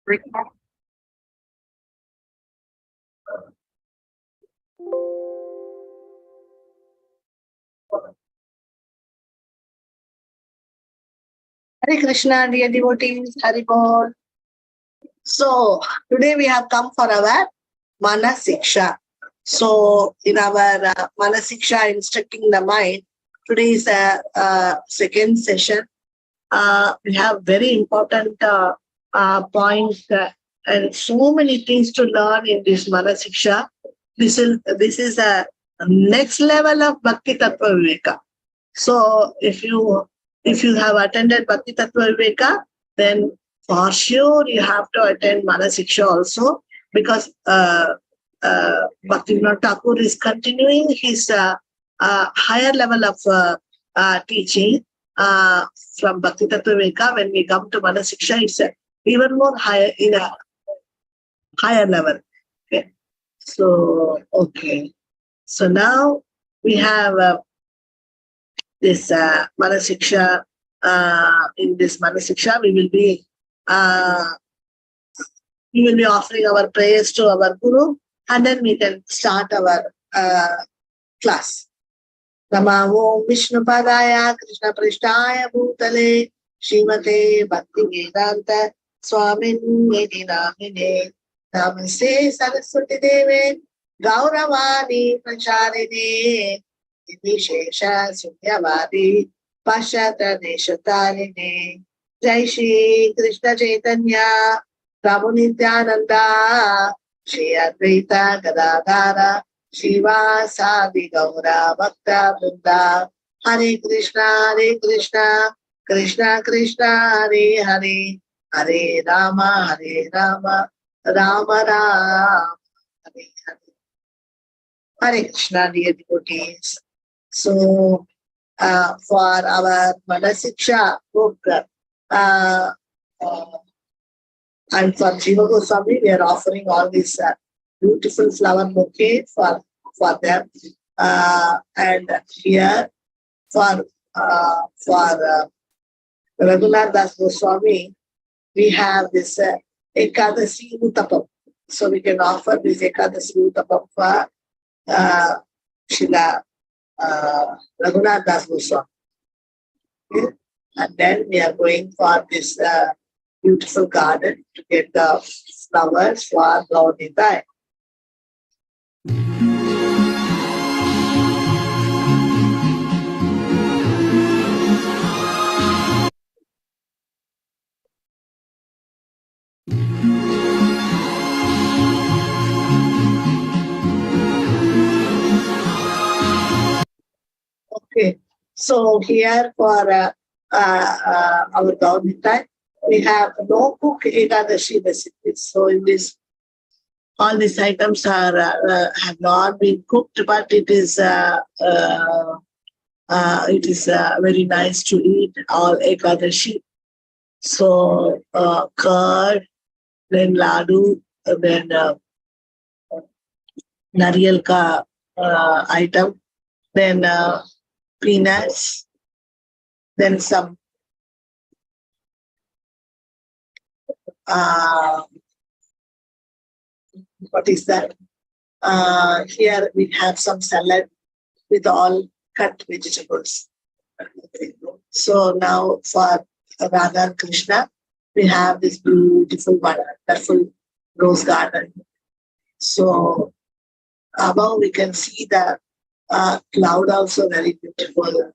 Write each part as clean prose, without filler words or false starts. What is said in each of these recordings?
Hare Krishna, dear devotees, Hari Bol. So, today we have come for our Manah Siksa. So, in our Manah Siksa, instructing the mind, today is a second session. We have very important points and so many things to learn in this Manah Siksa. This is a next level of Bhakti Tattva Viveka. So, if you have attended Bhakti Tattva Viveka, then for sure you have to attend Manah Siksa also, because Bhaktivinoda Thakur is continuing his higher level of teaching from Bhakti Tattva Viveka. When we come to Manah Siksa, it's even more higher, in a higher level. Okay. So, okay. So now we have this Manah Siksa. In this Manah Siksa, we will be offering our prayers to our Guru, and then we can start our class. Namo Vishnu Padaya Krishna Prishtaya Bhutale Srimate Bhakti Vedanta Swamin Nidhi Namine Namaste Saraswati Deve Gauravani Pracharine Vishesha Sunyavadi Pashata Deshatarine Jai Shri Krishna Chaitanya Prabhu Nityananda Shri Advaita Gadadhara Shiva Sadi Gaura Bhakta Vrinda Hare Krishna Krishna Krishna Hare Hare Hare Rama Rama Rama Hare Hare. Hare Krishna, dear devotees. So, for our Manah Siksa book, and for Jiva Goswami, we are offering all these beautiful flower bouquet for them. And here for Raghunath Das Goswami, we have this Ekadasi Uttapam. So we can offer this Ekadasi Uttapam for Srila Raghunath Das Goswami. Okay? And then we are going for this beautiful garden to get the flowers for Lord Nitai. Okay, so here for our Lord Nitai, we have no cook Ekadashi recipes. So in this, all these items are have not been cooked, but it is very nice to eat all Ekadashi. So curd, then ladu, then nariyal ka item, then peanuts, then some what is that? Here we have some salad with all cut vegetables. So now for Radha and Krishna, we have this beautiful, wonderful rose garden. So above we can see the cloud also very beautiful.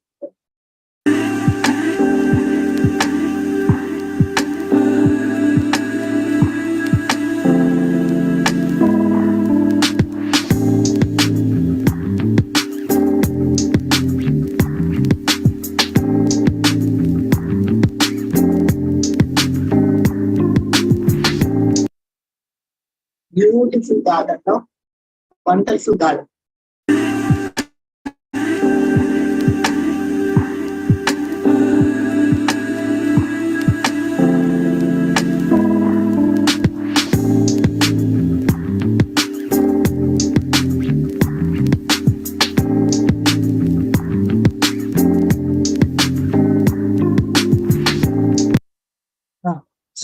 Beautiful garden, no? Wonderful garden.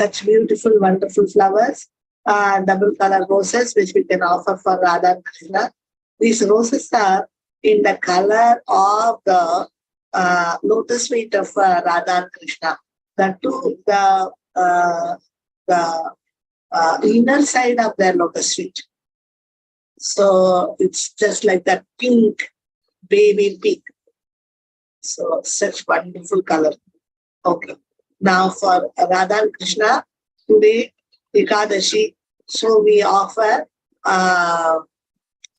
such beautiful, wonderful flowers, double color roses, which we can offer for Radha and Krishna. These roses are in the color of the lotus feet of Radha and Krishna. The inner side of their lotus feet. So it's just like that pink, baby pink. So such wonderful color. Okay. Now for Radha and Krishna, today Ekadashi, so we offer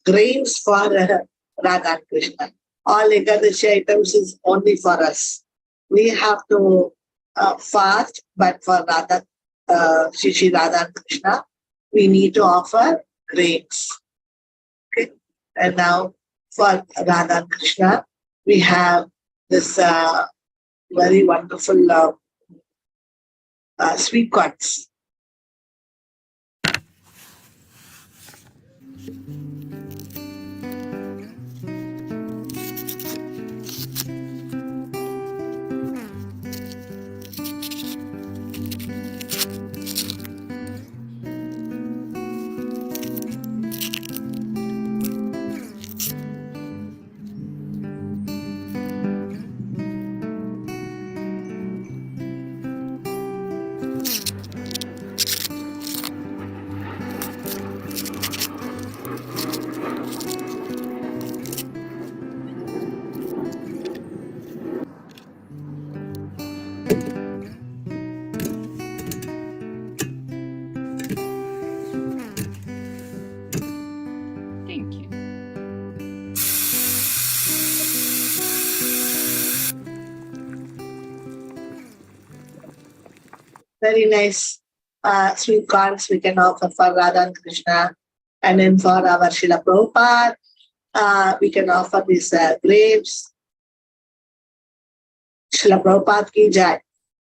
grains for Radha and Krishna. All Ekadashi items is only for us. We have to fast, but for Radha, Shri Radha and Krishna, we need to offer grains. Okay. And now for Radha and Krishna, we have this very wonderful sweet corns. Thank you. Very nice sweet corns we can offer for Radha and Krishna. And then for our Srila Prabhupada, we can offer these grapes. Srila Prabhupada ki jai.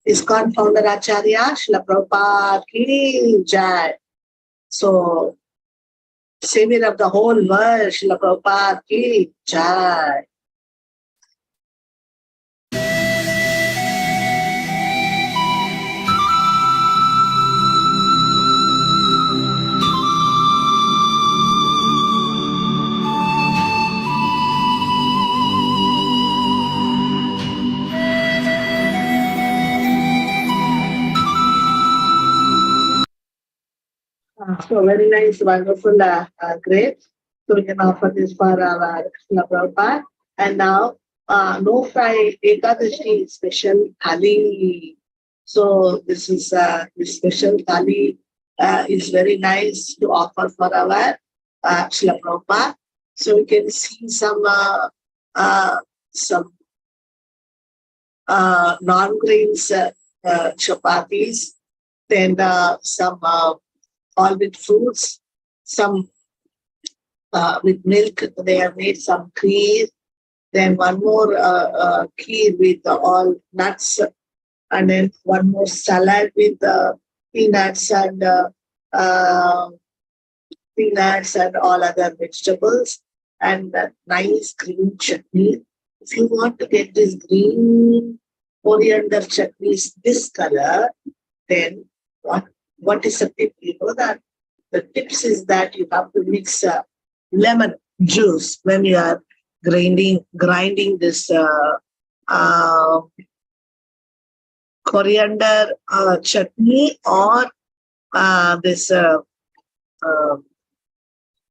ISKCON founder Acharya, Srila Prabhupada ki jai. So, Savior of the whole world, Srila Prabhupada ki jai. So very nice, wonderful grapes. So we can offer this for our Srila Prabhupada. And now, no fry Ekadashi special thali. So this is this special thali is very nice to offer for our Srila Prabhupada. So we can see some non-grains chapatis, then some all with fruits, some with milk. They have made some kheer, then one more kheer with all nuts, and then one more salad with peanuts and all other vegetables, and nice green chutney. If you want to get this green coriander chutney, this color, then what is the tip? You know that the tips is that you have to mix lemon juice when you are grinding this coriander chutney or this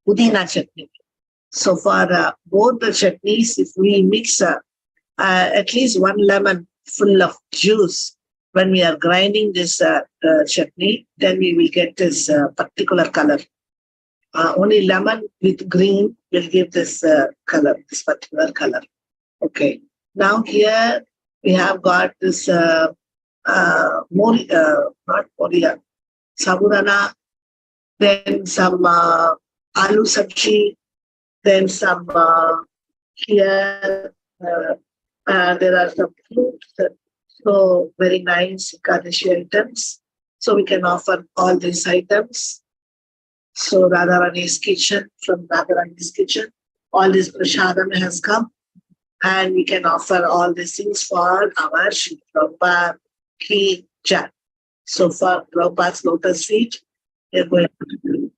pudina chutney. So for both the chutneys, if we mix at least one lemon full of juice when we are grinding this chutney, then we will get this particular color. Only lemon with green will give this color, this particular color. Okay. Now here we have got this not moria, sabudana, then some aloo sabji, then some here there are some fruits. So very nice Ekadashi items. So we can offer all these items. So Radharani's kitchen, from Radharani's kitchen, all this prasadam has come, and we can offer all these things for our Shri Prabhupada ki jai. So for Prabhupada's lotus feet, we are going to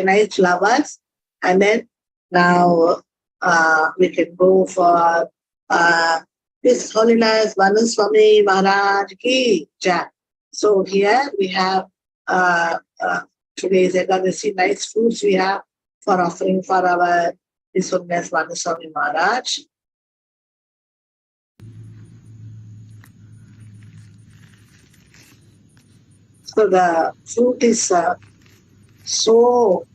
nice flowers. And then now we can go for His Holiness Manah Swami Maharaj Ki Jai. So here we have today's Ekadasi, nice fruits we have for offering for our His Holiness Manah Swami Maharaj. So the fruit is so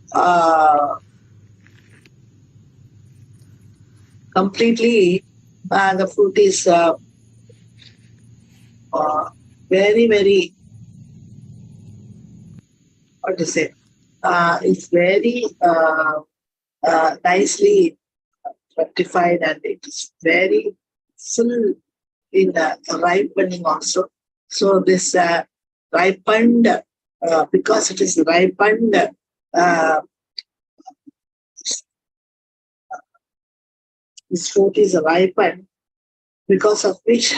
completely, the fruit is very, very, what to say, it's very nicely rectified, and it is very full in ripening also. So this ripened, because it is ripened, this fruit is ripened, because of which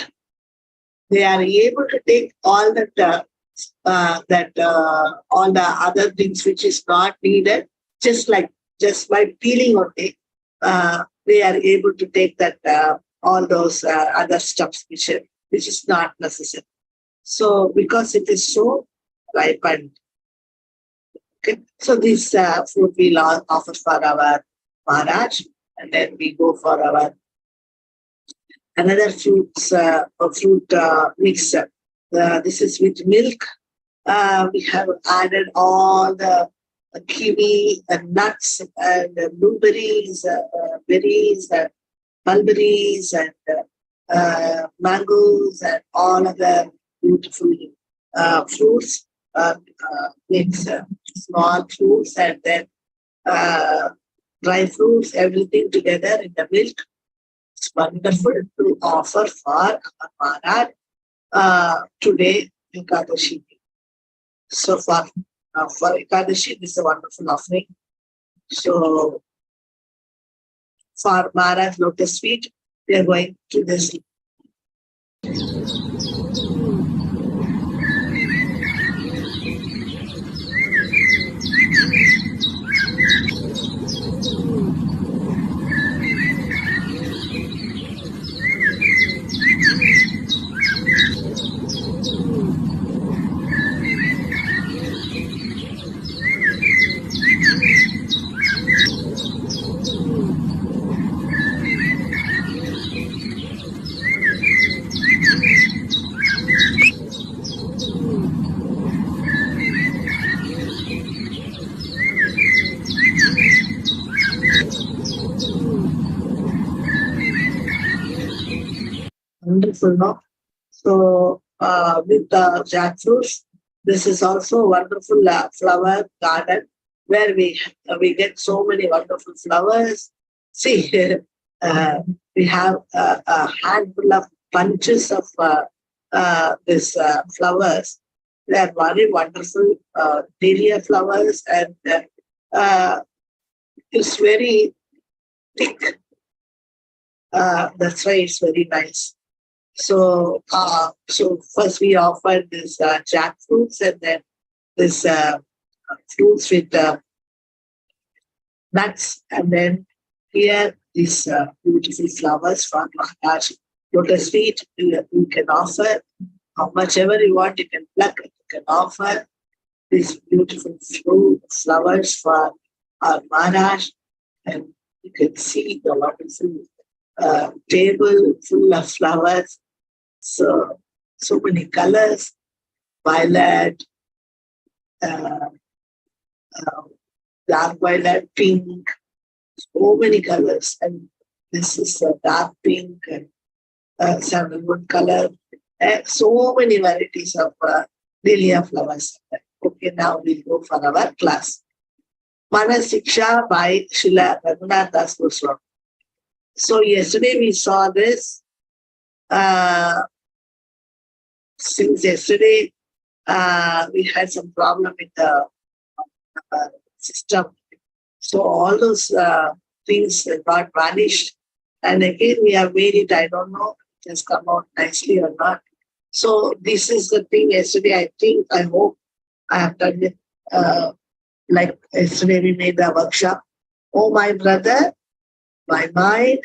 they are able to take all that all the other things which is not needed, just by peeling only, they are able to take that all those other stuffs which is not necessary. So because it is so ripened, okay. So this food we offer for our Maharaj, and then we go for our another fruit mix. This is with milk. We have added all the kiwi and nuts and blueberries, berries, mulberries, and mangoes, and all other beautiful fruits. Mix small fruits and then dry fruits, everything together in the milk. It's wonderful to offer for Maharaj today, Ekadashi. So for Ekadashi, this is a wonderful offering. So for Maharaj lotus feet, we are going to this. Wonderful, no? So with the jackfruits, this is also a wonderful flower garden where we get so many wonderful flowers. See, we have a handful of bunches of these flowers. They are very wonderful dahlia flowers, and it's very thick. That's why it's very nice. So, so first we offered this jackfruits, and then this fruits with nuts, and then here these beautiful flowers for Maharaj lotus feet. You can offer how much ever you want. You can pluck. You can offer these beautiful flowers for our Maharaj, and you can see the wonderful table full of flowers. So many colors: violet, uh, uh, dark violet, pink, so many colors. And this is a dark pink and sandalwood color. So many varieties of dahlia flowers. Okay, now we'll go for our class. Manah Siksa by Srila Raghunath Das Goswami. So yesterday we saw this. Since yesterday we had some problem with the system. So all those things got vanished. And again, we have made it, I don't know, it has come out nicely or not. So this is the thing yesterday, I hope I have done it. Like yesterday we made the workshop. Oh, my brother, my mind,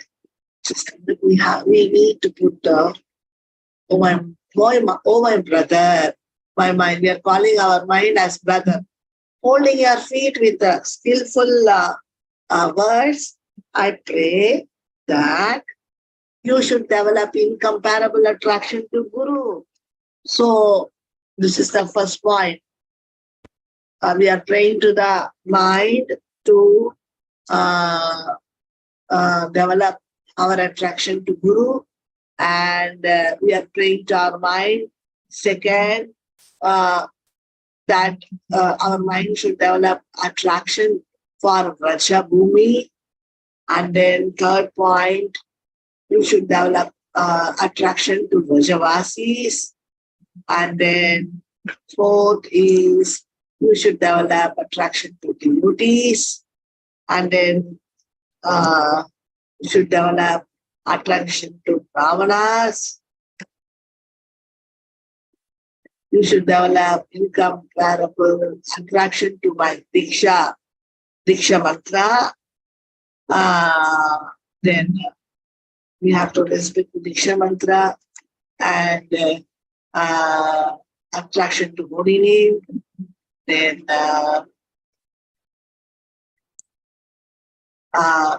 just we need to put oh my boy, oh my brother, my mind. We are calling our mind as brother. Holding your feet with skillful words, I pray that you should develop incomparable attraction to Guru. So this is the first point. We are praying to the mind to develop our attraction to Guru, and we are praying to our mind. Second, that our mind should develop attraction for Vraja Bhumi. And then third point, you should develop attraction to Vrajavasis. And then fourth is you should develop attraction to devotees. And then you should develop attraction to brahmanas. You should develop incomparable attraction to my Diksha mantra. Then we have to respect the Diksha mantra and attraction to holy name. Then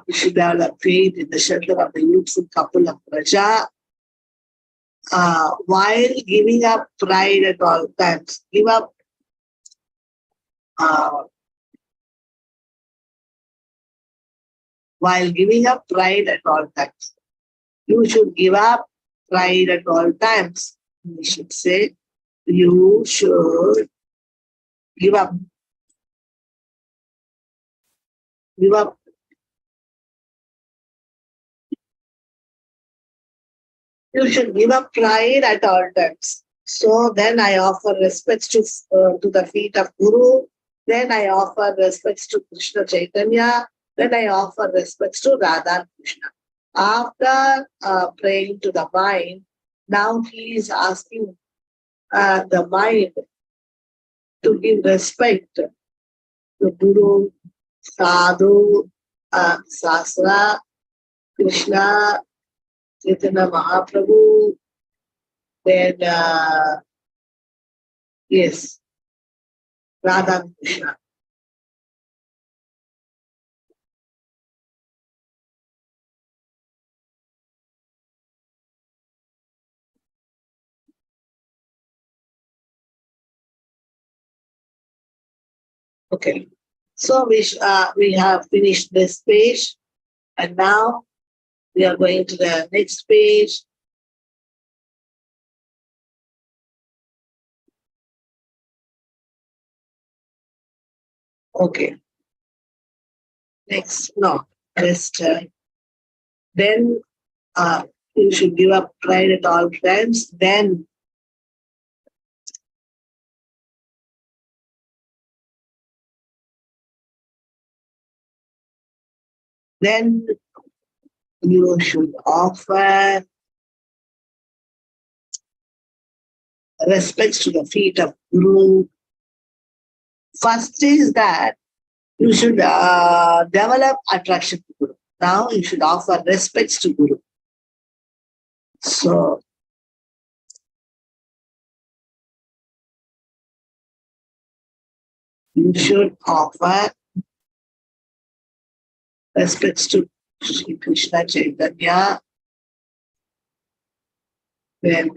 we should develop faith in the shelter of the youthful couple of Praja. While giving up pride at all times, give up while giving up pride at all times. You should give up pride at all times. We should say, you should give up. Give up. You should give up pride at all times. So then I offer respects to the feet of Guru. Then I offer respects to Krishna Chaitanya. Then I offer respects to Radha and Krishna. After praying to the mind, now he is asking the mind to give respect to Guru, Sadhu, Sasra, Krishna, Chaitanya Mahaprabhu, then yes, Radha and Krishna. Okay, so we have finished this page, and now we are going to the next page. Okay. Next, no, just then you should give up pride at all times. Then you should offer respects to the feet of Guru. First is that you should develop attraction to Guru. Now you should offer respects to Guru. So you should offer respects to Sri Krishna Chaitanya. Then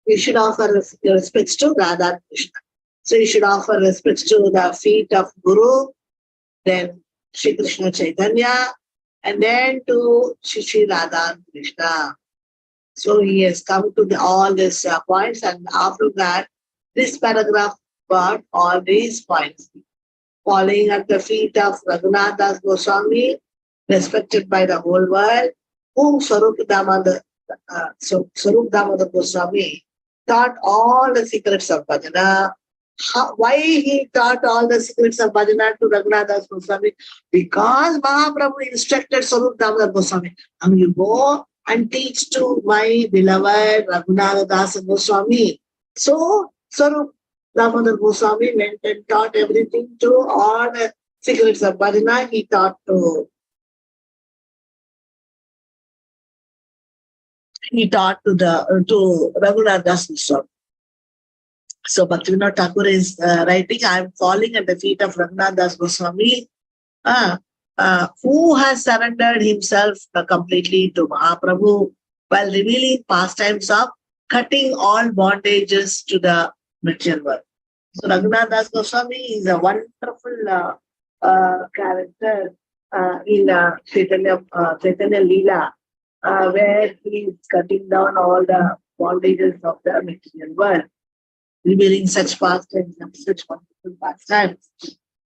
You should offer respects to Radha and Krishna. So you should offer respects to the feet of Guru, then Shri Krishna Chaitanya, and then to Shri Radha and Krishna. So he has come to all these points, and after that, this paragraph got all these points. Falling at the feet of Raghunath Das Goswami, respected by the whole world, whom Swarup Damodar Goswami taught all the secrets of bhajana. Why he taught all the secrets of bhajana to Raghunath Das Goswami? Because Mahaprabhu instructed Swarup Damodar Goswami, and you go and teach to my beloved Raghunath Das Goswami. So Swarup Damodar Goswami went and taught everything to all the secrets of bhajana. He taught to Raghunath Das Goswami. So Bhaktivinoda Thakur is writing, I am falling at the feet of Raghunath Das Goswami, who has surrendered himself completely to Mahaprabhu while revealing pastimes of cutting all bondages to the material world. So Raghunath Das Goswami is a wonderful character in Chaitanya Leela, where he is cutting down all the bondages of the material world, revealing such pastimes and such wonderful pastimes.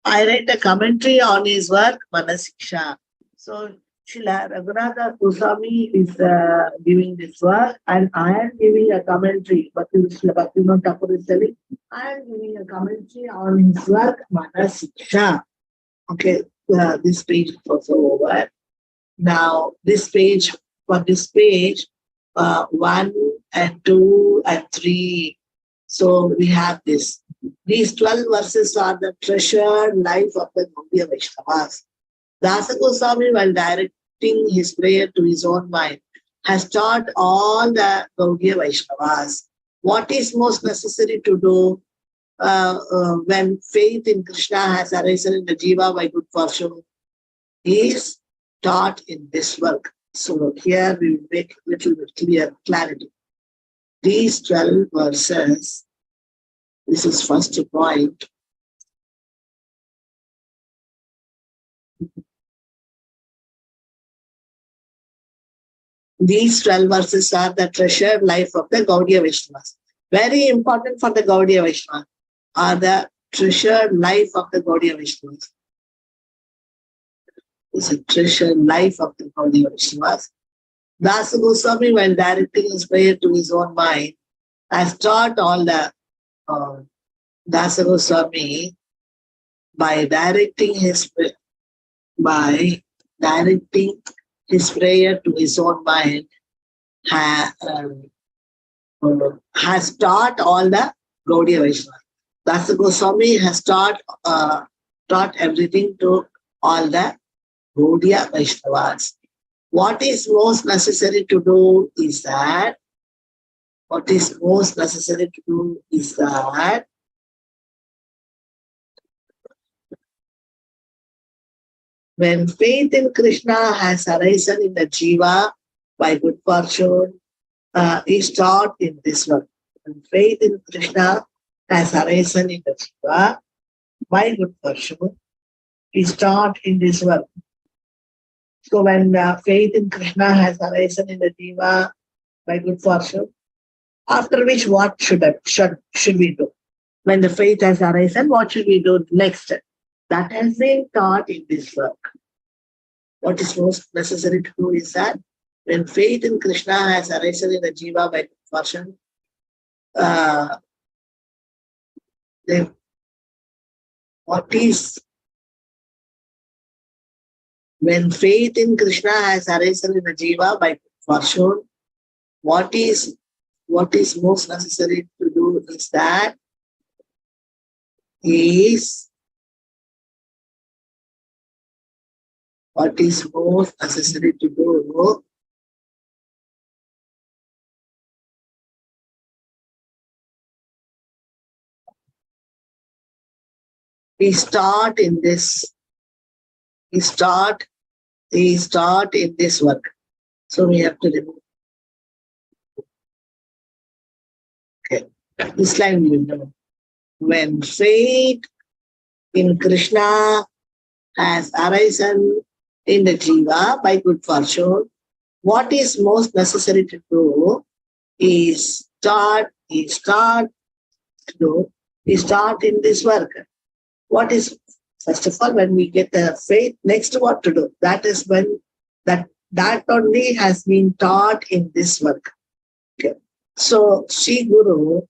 I read a commentary on his work, Manah Siksa. So Srila Raghunath Goswami is giving this work, and I am giving a commentary. Bhaktivinoda Thakur is telling, I am giving a commentary on his work, Manah Siksa. Okay, this page is also over. Now, this page, 1 and 2 and 3. So we have this. These 12 verses are the treasured life of the Gaudiya Vaishnavas. Dasa Goswami, while directing his prayer to his own mind, has taught all the Gaudiya Vaishnavas what is most necessary to do when faith in Krishna has arisen in the jiva by good fortune. He is taught in this work. So here we will make a little bit clarity. These 12 verses, this is first point. These 12 verses are the treasured life of the Gaudiya Vaishnavas. Very important for the Gaudiya Vaishnavas are the treasured life of the Gaudiya Vaishnavas. It's a treasured life of the Gaudiya Vaishnavas. Dasa Goswami, while directing his prayer to his own mind, has taught all the Dasa Goswami by directing his prayer to his own mind has taught all the Gaudiya Vaishnavas. Dasa Goswami has taught everything to all the Gaudiya Vaishnavas. What is most necessary to do is that when faith in Krishna has arisen in the jiva by good fortune, is taught in this work. When faith in Krishna has arisen in the jiva by good fortune, is taught in this work. So when faith in Krishna has arisen in the jiva by good fortune, after which what should we do? When the faith has arisen, what should we do next? That has been taught in this work. What is most necessary to do is that when faith in Krishna has arisen in the jiva by good fortune, then when faith in Krishna has arisen in the jiva by good fortune, what is most necessary to do is that what is most necessary to do is start in this work. So we have to remove. This line you know. When faith in Krishna has arisen in the Jiva by good fortune, what is most necessary to do is start to do, is start in this work. What is, first of all, when we get the faith, next what to do? That is when that only has been taught in this work. Okay. So Sri Guru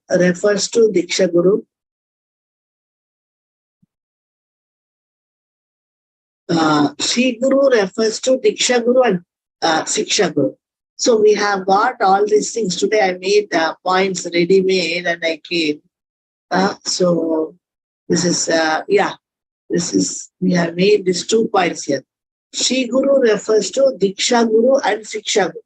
refers to Diksha Guru. Sri Guru refers to Diksha Guru and Siksha Guru. So we have got all these things. Today I made points ready made and I came. So this is, we have made these 2 points here. Sri Guru refers to Diksha Guru and Siksha Guru.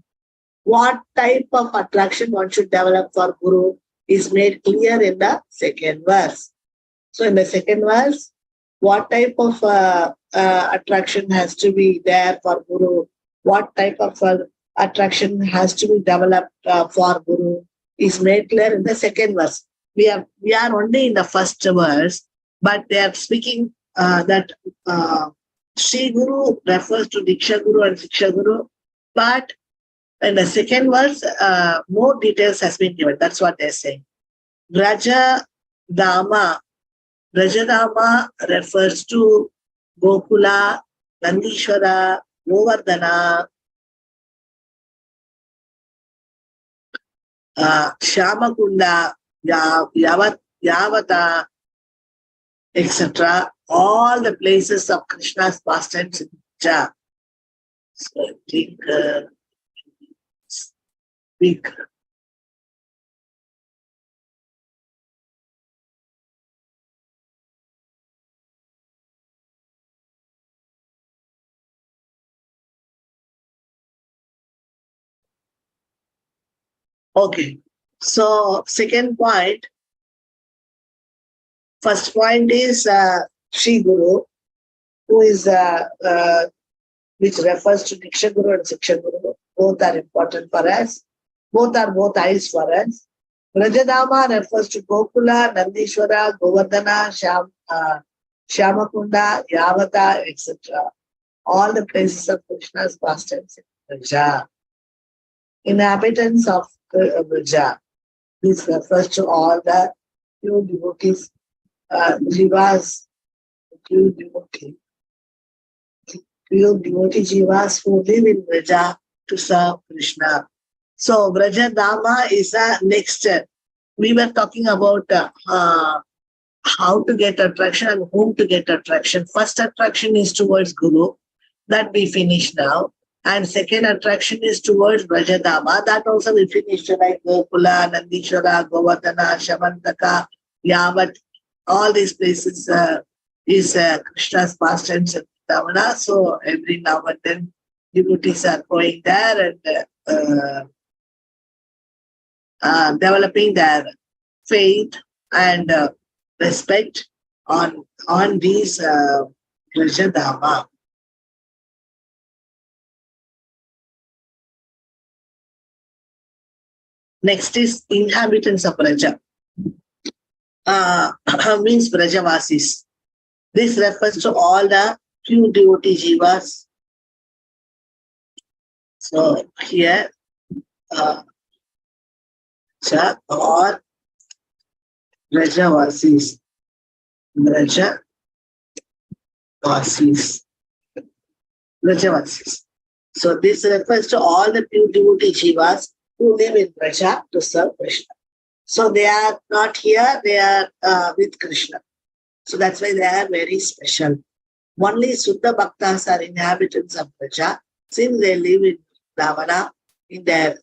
What type of attraction one should develop for Guru is made clear in the second verse. So in the second verse, what type of attraction has to be there for Guru? What type of attraction has to be developed for Guru is made clear in the second verse. We are only in the first verse, but they are speaking that Sri Guru refers to Diksha Guru and Siksha Guru, but in the second verse, more details has been given. That's what they're saying. Braja Dama refers to Gokula, Nandishwara, Govardhana, Shyamakunda, Yavata, etc. All the places of Krishna's pastimes in Braja. So I think speak. Okay. So second point, first point is Sri Guru, who is which refers to Diksha Guru and Siksha Guru. Both are important for us. Both are both eyes for us. Rajadama refers to Gokula, Nandishwara, Govardhana, Shyamakunda, Yavata, etc. All the places of Krishna's pastimes in Braja. Inhabitants of Braja. This refers to all the pure devotees, jivas, pure devotee jivas who live in Braja to serve Krishna. So Braja Dama is a next. We were talking about how to get attraction and whom to get attraction. First attraction is towards Guru. That we finished now. And second attraction is towards Brajadama. That also we finished, like Gokula, Nandishwara, Govardhana, Shamantaka, Yavat. All these places is Krishna's pastimes in Vrindavan. So every now and then devotees are going there and developing their faith and respect on these Brajadama. Next is inhabitants of Braja. Means Brajavasis. This refers to all the pure devotee jivas. So here, or Brajavasis. Brajavasis. So this refers to all the pure devotee jivas who live in Braja to serve Krishna. So they are not here, they are with Krishna. So that's why they are very special. Only Suddha Bhaktas are inhabitants of Braja, since they live in Ravana, in their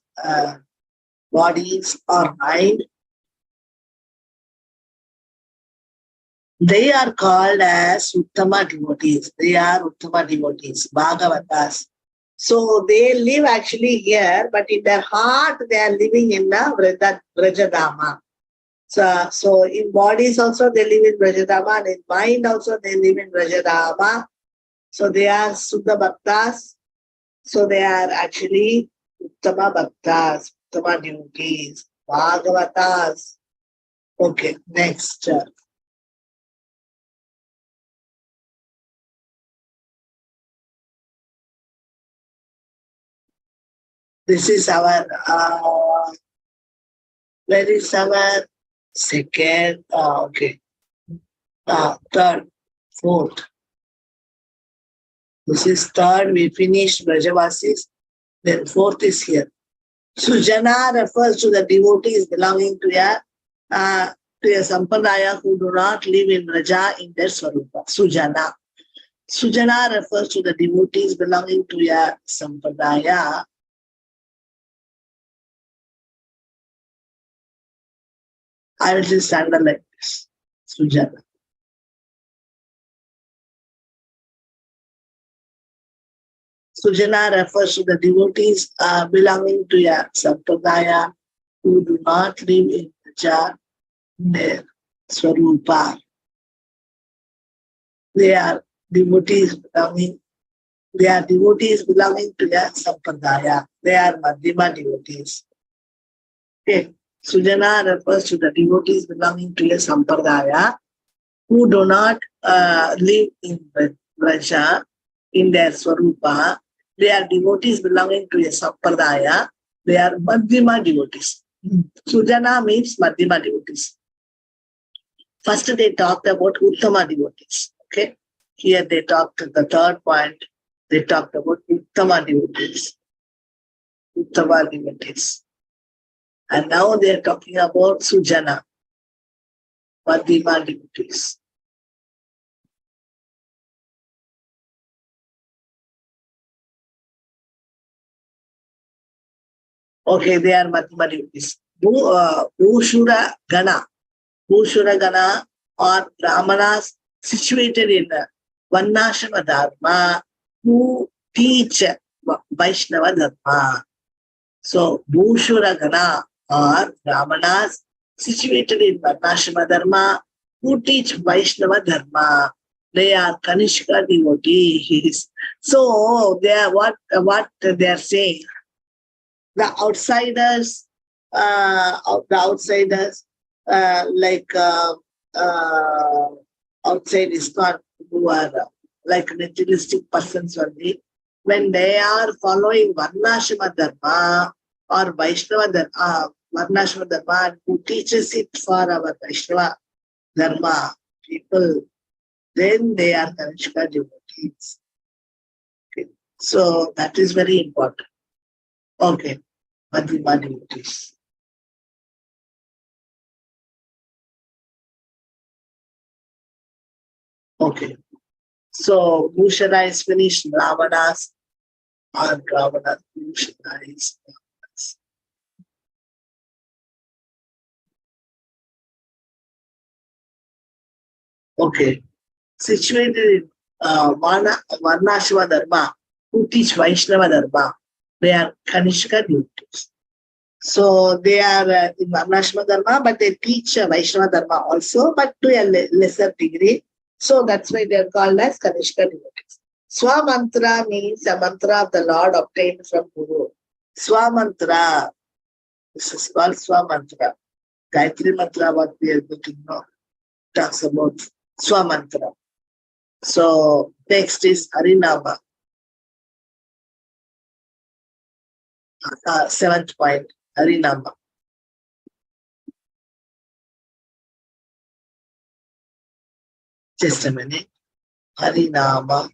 bodies or mind. They are called as Uttama devotees. They are Uttama devotees, Bhagavatas. So they live actually here, but in their heart they are living in the Brajadama. So in bodies also they live in Brajadama, and in mind also they live in Brajadama. So they are Suddha Bhaktas. So they are actually Uttama Bhaktas. Uttama devotees, Bhagavatas. Okay, next. This is our, where is our second, okay, third, fourth. This is third, we finished Brajavasis, then fourth is here. Sujana refers to the devotees belonging to a sampradaya who do not live in Raja in their Swarupa. Sujana. Sujana refers to the devotees belonging to a sampradaya. I will just underline this. Sujana. Sujana refers to the devotees belonging to a sampradaya who do not live in Raja in their Swarupa. They are devotees belonging to a sampradaya. They are Madhyama devotees. Okay. Sujana refers to the devotees belonging to a sampradaya who do not live in Vraja in their Swarupa. They are devotees belonging to a sampradaya. They are Madhyama devotees. Sujana means Madhyama devotees. First they talked about Uttama devotees. Okay. Here they talked, the third point, they talked about Uttama devotees. Uttama devotees. And now they are talking about Sujana, Madhyama devotees. Okay, they are Madhyama devotees. Bhushura Gana. Bhushura Gana or Brahmanas situated in Varnashrama Dharma who teach Vaishnava Dharma. So, Bhushura Gana or Brahmanas situated in Varnashrama Dharma who teach Vaishnava Dharma. They are Kanishka devotees. So, they are what they are saying. The outsiders, outside ISKCON who are like materialistic persons only, when they are following Varnashrama Dharma or Vaishnava Dharma, Varnashrama Dharma, who teaches it for our Vaishnava Dharma people, then they are Kanishka devotees. Okay. So that is very important. Okay, Madhyama devotees. Okay, so Bhushana is finished. Brahmanas or Brahmanas. Bhushana is Brahmanas. Okay, situated in Varnashrama Dharma, who teach Vaishnava Dharma, they are Kanishka devotees. So they are in Varnashrama Dharma, but they teach Vaishnava Dharma also, but to a lesser degree. So that's why they are called as Kanishka devotees. Swamantra means a mantra of the Lord obtained from Guru. Swamantra. This is called Swamantra. Gayatri Mantra, what we are going to know, talks about Swamantra. So next is Harinama. Seventh point, Harinama. Just a minute. Harinama.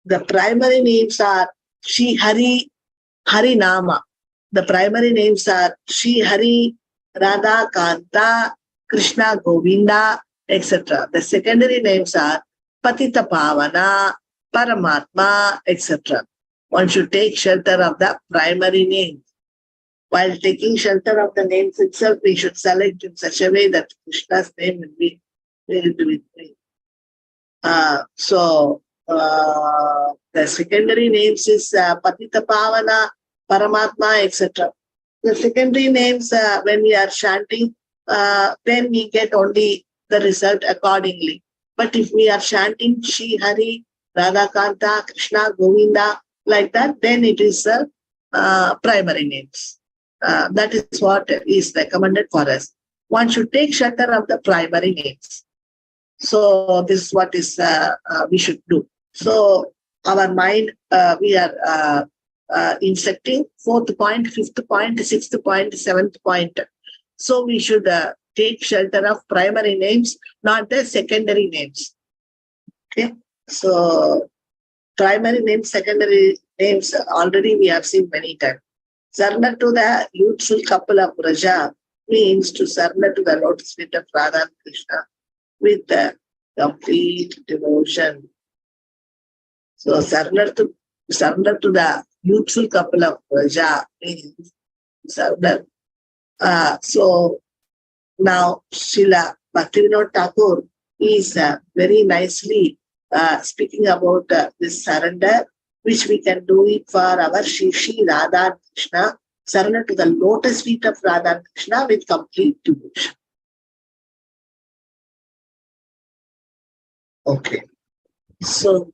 The primary names are Shri Hari, Harinama. The primary names are Shri Hari, Radha Kanta, Krishna Govinda, etc. The secondary names are Patita Pavana, Paramatma, etc. One should take shelter of the primary name. While taking shelter of the names itself, we should select in such a way that Krishna's name will be filled with me. The secondary names is Patita Pavana, Paramatma, etc. The secondary names, when we are chanting, then we get only the result accordingly. But if we are chanting Shri Hari, Radhakanta, Krishna, Govinda, like that, then it is primary names. That is what is recommended for us. One should take shelter of the primary names. So this is what is we should do. So our mind, we are instructing 4th point, 5th point, 6th point, 7th point. So we should take shelter of primary names, not the secondary names. Okay. So primary names, secondary names, already we have seen many times. Surrender to the youthful couple of Raja means to surrender to the lotus feet of Radha and Krishna with the complete devotion. So surrender to the youthful couple of Raja means surrender. So now Srila Bhaktivinoda Thakur is very nicely speaking about this surrender, which we can do it for our Shri Radha and Krishna, surrender to the lotus feet of Radha and Krishna with complete devotion. Okay. So,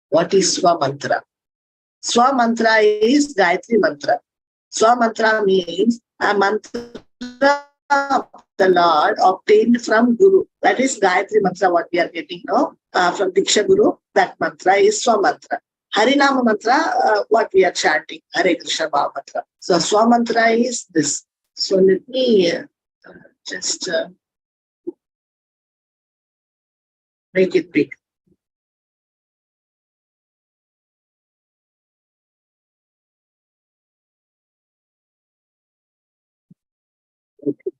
what is Swa Mantra? Swa Mantra is Gayatri Mantra. Swa Mantra means a mantra of the Lord obtained from Guru. That is Gayatri Mantra, what we are getting now from Diksha Guru. That mantra is Swa Mantra. Harinama Mantra, what we are chanting, Hare Krishna Maha Mantra. So Swa Mantra is this. So let me just make it big. Okay.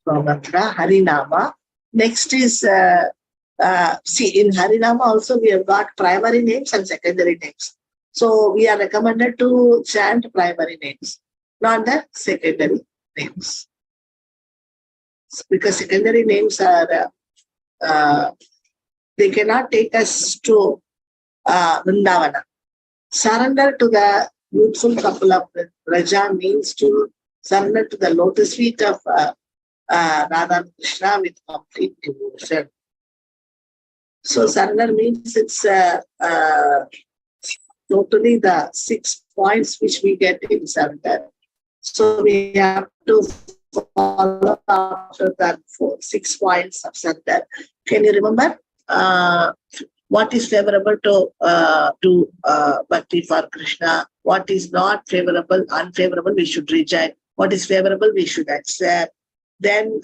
Swa Mantra, Harinama. Next is, see, in Harinama also we have got primary names and secondary names. So we are recommended to chant primary names, not the secondary names. Because secondary names are, they cannot take us to Vrindavana. Surrender to the youthful couple of Raja means to surrender to the lotus feet of Radha and Krishna with complete devotion. So surrender means it's totally the 6 points which we get in surrender. So we have to follow after that 6 points of surrender. Can you remember what is favorable to bhakti for Krishna? What is not favorable, unfavorable, we should reject. What is favorable, we should accept. Then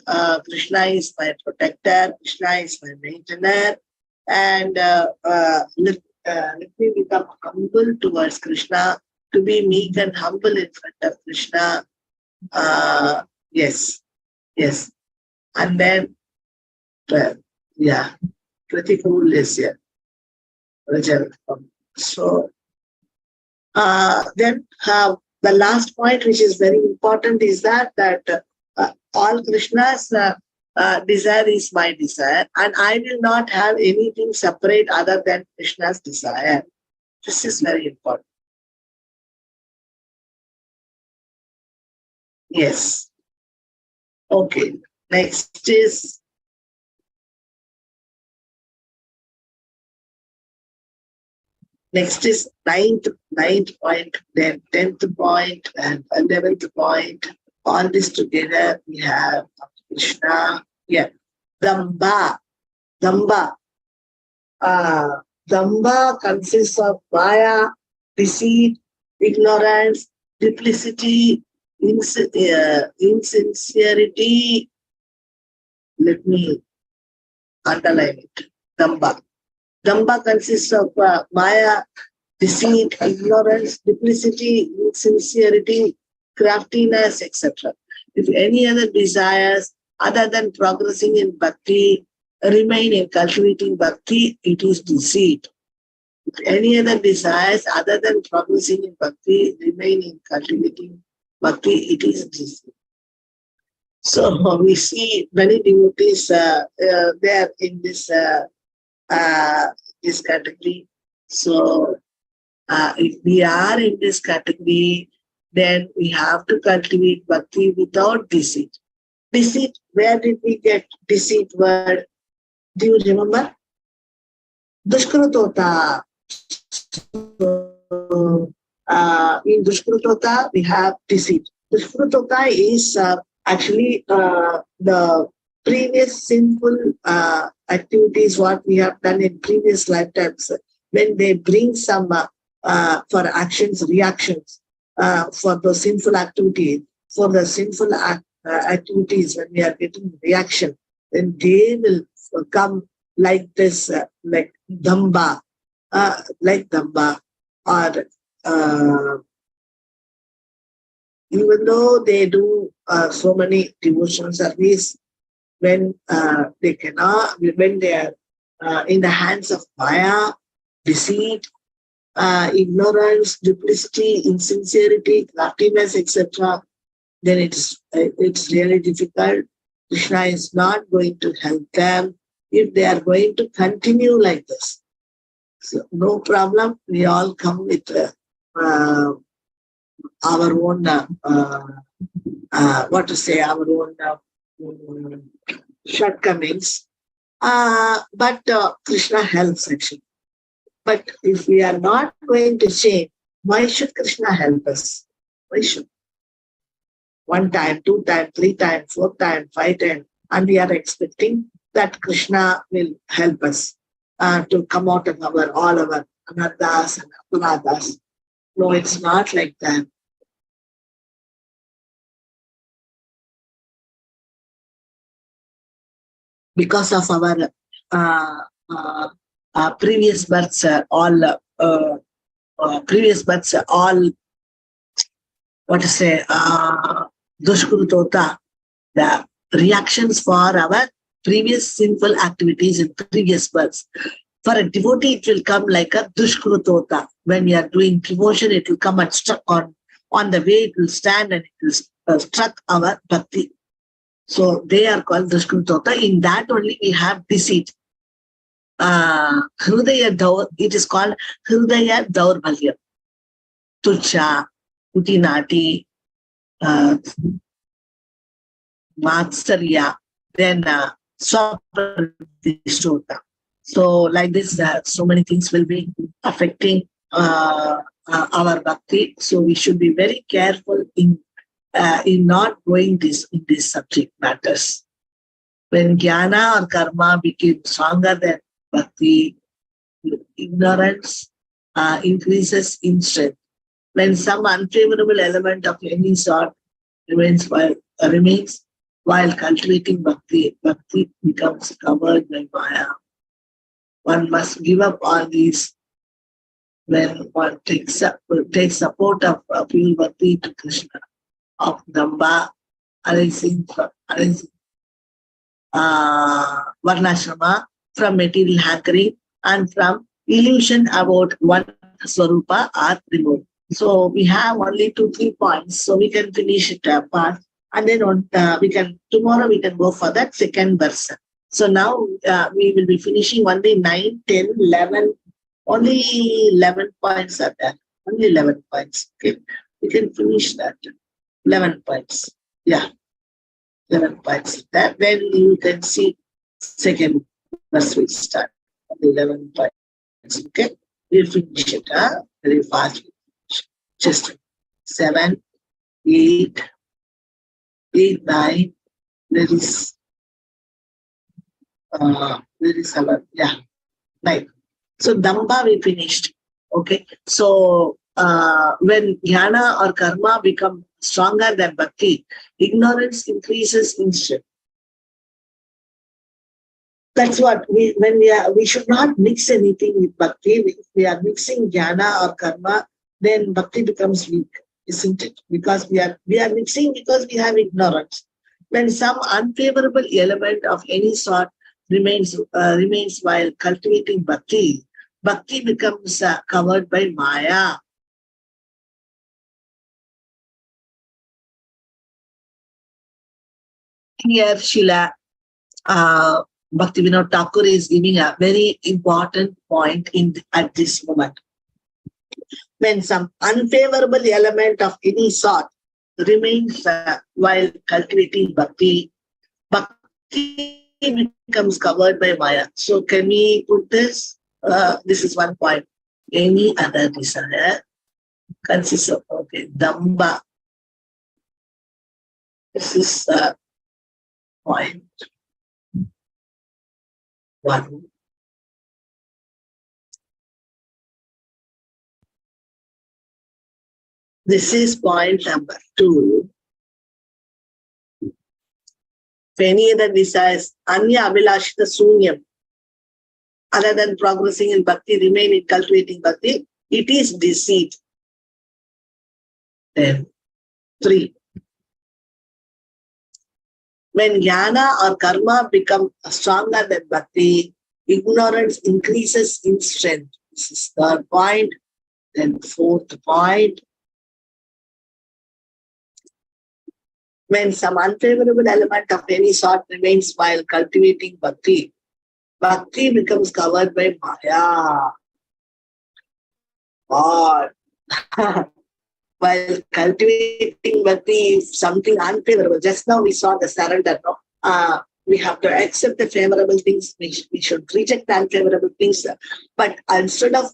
Krishna is my protector, Krishna is my maintainer, and let me become humble towards Krishna, to be meek and humble in front of Krishna. Yes. And then, Pratikul is here. So, then the last point, which is very important, is that all Krishna's desire is my desire, and I will not have anything separate other than Krishna's desire. This is very important. Yes. Okay. Next is ninth point, then 10th point, and 11th point. All this together, we have Krishna. Yeah. Damba. Damba consists of Maya, deceit, ignorance, duplicity, insincerity. Let me underline it. Damba. Damba consists of Maya, deceit, ignorance, duplicity, insincerity, craftiness, etc. If any other desires other than progressing in bhakti remain in cultivating bhakti, it is deceit. If any other desires other than progressing in bhakti remain in cultivating bhakti, it is deceit. So we see many devotees there in this category. So if we are in this category, then we have to cultivate bhakti without deceit. Deceit, where did we get deceit word? Do you remember? Dushkrutota. In Dushkrutota, we have deceit. Dushkrutota is actually the previous sinful activities what we have done in previous lifetimes. When they bring some for actions, reactions for the sinful activity, for the sinful activities, when we are getting reaction, then they will come like this, like Damba, or even though they do so many devotional service, when they cannot, when they are in the hands of Maya, deceit, ignorance, duplicity, insincerity, craftiness, etc., then it's really difficult. Krishna is not going to help them if they are going to continue like this. So no problem. We all come with our own what to say, our own shortcomings. But Krishna helps actually. But if we are not going to change, why should Krishna help us? Why should? One time, two times, three times, four times, five times, and we are expecting that Krishna will help us to come out of all our anarthas and aparathas. No, it's not like that. Because of our previous births, all what to say, Dushkrutota, the reactions for our previous sinful activities in previous births. For a devotee, it will come like a Dushkrutota. When we are doing devotion, it will come and struck on the way, it will stand and it will struck our bhakti. So they are called Dushkrutota. In that only we have deceit. It is called Hridaya Daurbalya. Tucha, Utinati, Matsarya, then Swapadishtota. So like this, so many things will be affecting our bhakti. So we should be very careful in not going in these subject matters. When jnana or karma became stronger than bhakti, ignorance increases in strength. When some unfavorable element of any sort remains while cultivating bhakti becomes covered by Maya. One must give up all these when one takes support of pure bhakti to Krishna, of Damba, arising Varnashrama, from material hankering, and from illusion about one Swarupa are removed. So we have only 2-3 points, so we can finish it apart, and then tomorrow we can go for that second verse. So now we will be finishing only 9, 10, 11, only 11 points are there. Only 11 points. Okay, we can finish that. 11 points. Yeah, 11 points. That then you can see second verse will start. 11 points. Okay, we'll finish it very fast. Just 7, 8, 9. There is 7. Yeah, 9. So Damba we finished. Okay. So when jnana or karma become stronger than bhakti, ignorance increases in strength. That's what we should not mix anything with bhakti. If we are mixing jnana or karma, then bhakti becomes weak, isn't it? Because we are mixing because we have ignorance. When some unfavorable element of any sort remains while cultivating bhakti becomes covered by Maya. Here, Shila Bhaktivinoda Thakur is giving a very important point at this moment. When some unfavorable element of any sort remains while cultivating bhakti, bhakti becomes covered by Maya. So can we put this? This is one point. Any other desire consists of, okay, damba. This is point one. This is point number two. If any other desires, anya abhilashita sunyam, other than progressing in bhakti, remain in cultivating bhakti, it is deceit. Then, three. When jnana or karma become stronger than bhakti, ignorance increases in strength. This is third point. Then fourth point. When some unfavorable element of any sort remains while cultivating bhakti, bhakti becomes covered by Maya. God. While cultivating bhakti, if something unfavorable, just now we saw the surrender, no? We have to accept the favorable things. We should reject the unfavorable things. But instead of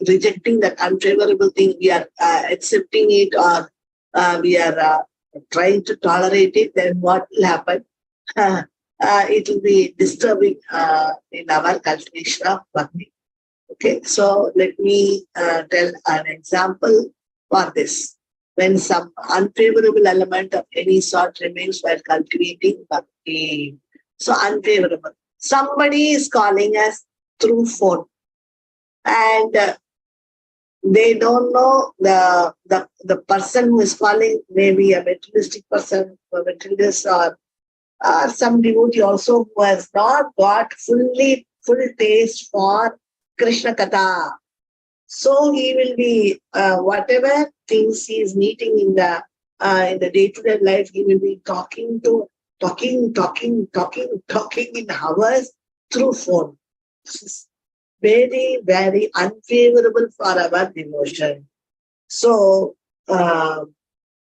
rejecting that unfavorable thing, we are accepting it, or we are trying to tolerate it, then what will happen? It will be disturbing in our cultivation of bhakti. Okay, so let me tell an example for this. When some unfavorable element of any sort remains while cultivating bhakti. So unfavorable. Somebody is calling us through phone, and they don't know the person who is calling, maybe a materialistic person, a materialist, or some devotee also who has not got full taste for Krishna Katha. So he will be whatever things he is meeting in the day-to-day life, he will be talking in hours through phone. This is very, very unfavorable for our devotion. So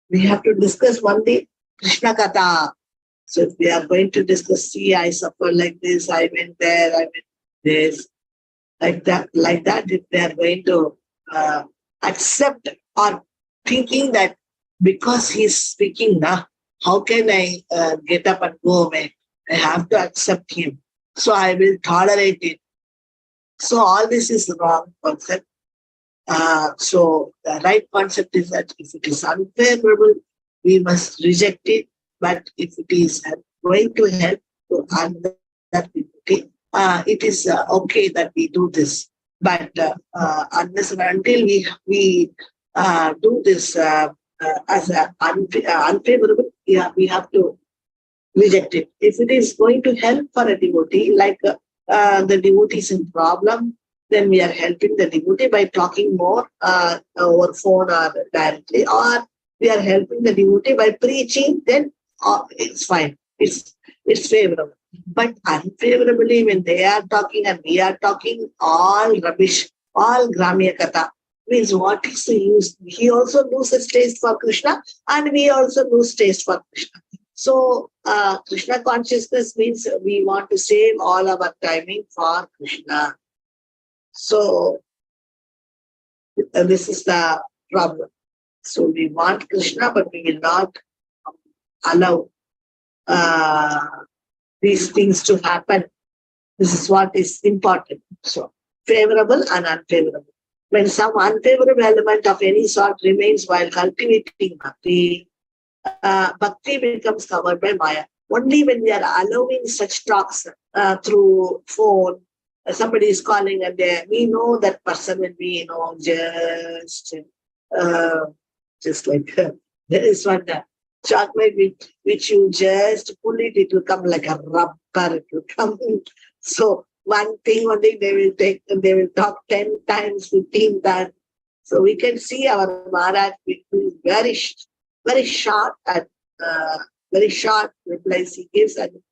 we have to discuss one day Krishna Katha. So if we are going to discuss, see, I suffer like this, I went there, I went this, like that, if they are going to accept or thinking that because he's speaking now, how can I get up and go away? I have to accept him. So I will tolerate it. So all this is the wrong concept. So the right concept is that if it is unfavorable, we must reject it. But if it is going to help to another people, it is okay that we do this. But unless and until we do this as unfavorable, yeah, we have to reject it. If it is going to help for a devotee, like the devotee is in problem, then we are helping the devotee by talking more over phone or directly, or we are helping the devotee by preaching, then it's fine. It's favorable. But unfavorably, when they are talking and we are talking, all rubbish, all Gramya Katha, means what is the use? He also loses taste for Krishna, and we also lose taste for Krishna. So Krishna consciousness means we want to save all our timing for Krishna. So this is the problem. So we want Krishna, but we will not allow these things to happen. This is what is important. So favorable and unfavorable. When some unfavorable element of any sort remains while cultivating bhakti, bhakti becomes covered by Maya. Only when we are allowing such talks through phone, somebody is calling and we know that person will be, just like there is one chocolate which you just pull it, it will come like a rubber, it will come in. So one thing only they will talk 10 times, 15 times. So we can see our Maharaj is very short and very short replies he gives, and it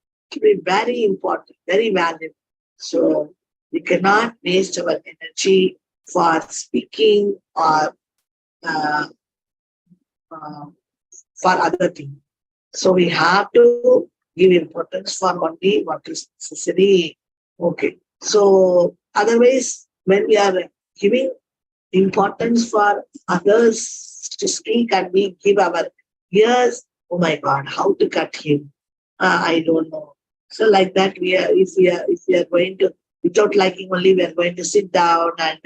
will be very important, very valuable. So we cannot waste our energy for speaking or uh, uh, for other things. So we have to give importance for only what is necessary. Okay. So otherwise, when we are giving importance for others to speak and we give our ears, oh my God, how to cut him? I don't know. So like that, if we are going to, without liking only, we are going to sit down and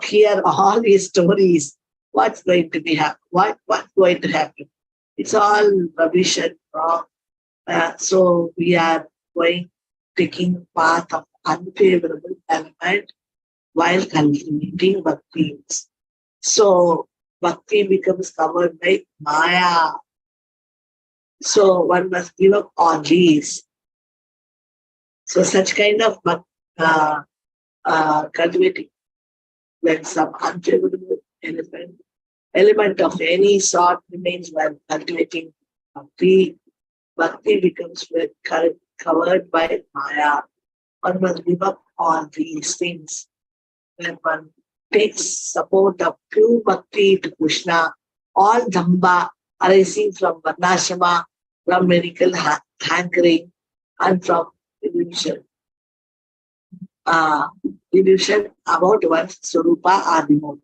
hear all these stories. What's going to be what's going to happen? It's all rubbish and wrong. So we are going taking path of unfavorable element while cultivating bhakti. So bhakti becomes covered by maya. So one must give up on these. So such kind of cultivating when some unfavorable element of any sort remains while cultivating bhakti, bhakti becomes covered by maya. One must give up all these things. When one takes support of pure bhakti to Krishna, all dhamma arising from varnashrama, from medical hankering, and from illusion, uh, illusion about one's swarupa are removed.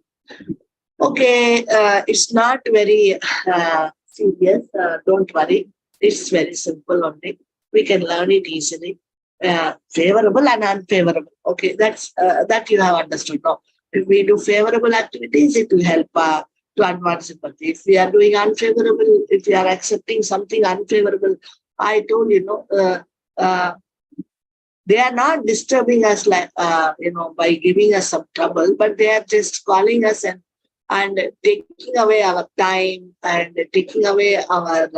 Okay, it's not very serious. Don't worry. It's very simple only. We can learn it easily. Favorable and unfavorable. Okay, that you have understood now. If we do favorable activities, it will help to advance sympathy. If we are doing unfavorable, if we are accepting something unfavorable, I told uh, they are not disturbing us like by giving us some trouble, but they are just calling us and taking away our time and taking away our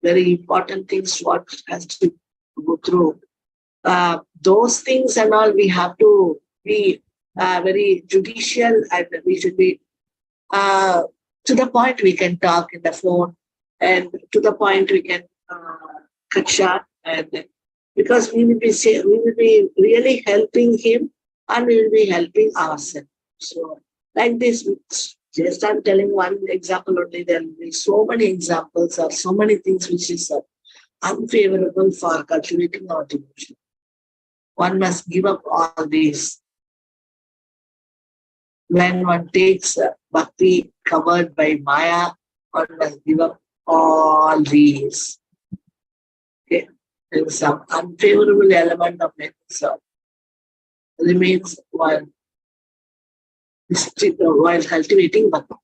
very important things what has to go through. Those things and all we have to be very judicial, and we should be uh, to the point we can talk in the phone, and to the point we can cut short, and because we will be really helping him and we will be helping ourselves. So like this, just I'm telling one example only, there will be so many examples or so many things which is unfavorable for cultivating our devotion. One must give up all these. When one takes bhakti covered by maya, one must give up all these. Okay? There is some unfavorable element of it. So remains while cultivating bhakti.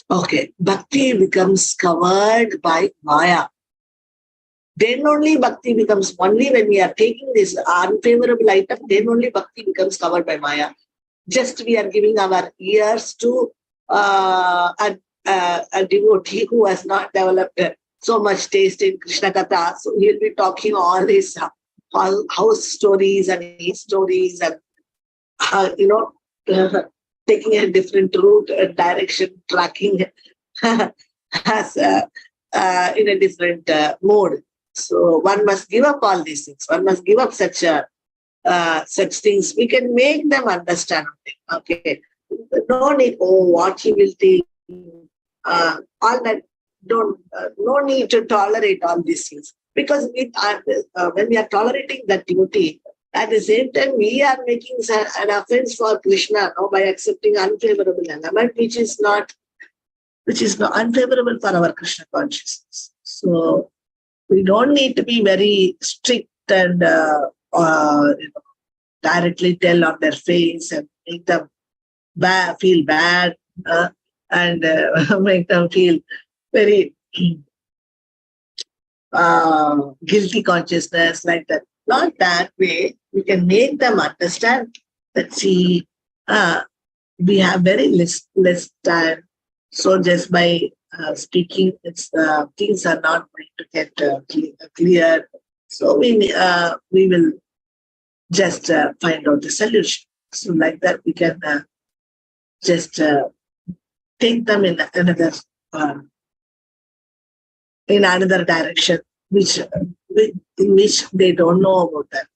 Okay, bhakti becomes covered by maya. Then only bhakti becomes, only when we are taking this unfavorable item, then only bhakti becomes covered by maya. Just we are giving our ears to a devotee who has not developed so much taste in Krishna Katha. So he'll be talking all these house stories and his stories and, taking a different route, direction, tracking as in a different mode. So one must give up all these things. One must give up such things. We can make them understand. Okay, no need. Oh, what he will think. All that. Don't. No need to tolerate all these things, because when we are tolerating that devotee, at the same time we are making an offense for Krishna, by accepting unfavorable element, which is not unfavorable for our Krishna consciousness. So we don't need to be very strict and directly tell on their face and make them feel bad, and make them feel very guilty consciousness like that. Not that way. We can make them understand that, see, we have very less time. So just by speaking, things are not going to get clear. So we will just find out the solution. So like that, we can just take them in another direction, in which they don't know about that.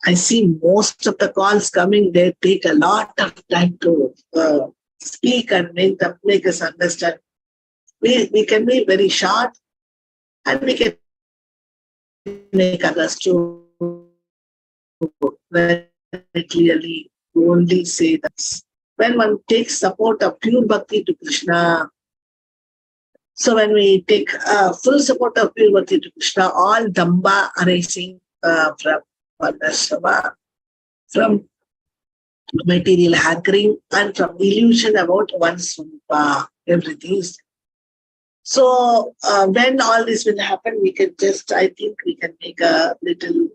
I see most of the calls coming, they take a lot of time to speak and make us understand. We can be very short and we can make others to very clearly only say that. When one takes support of pure bhakti to Krishna, so when we take full support of pure bhakti to Krishna, all damba arising from Varnashrama, from material hankering and from illusion about one's everything. So when all this will happen, we can just, I think we can make a little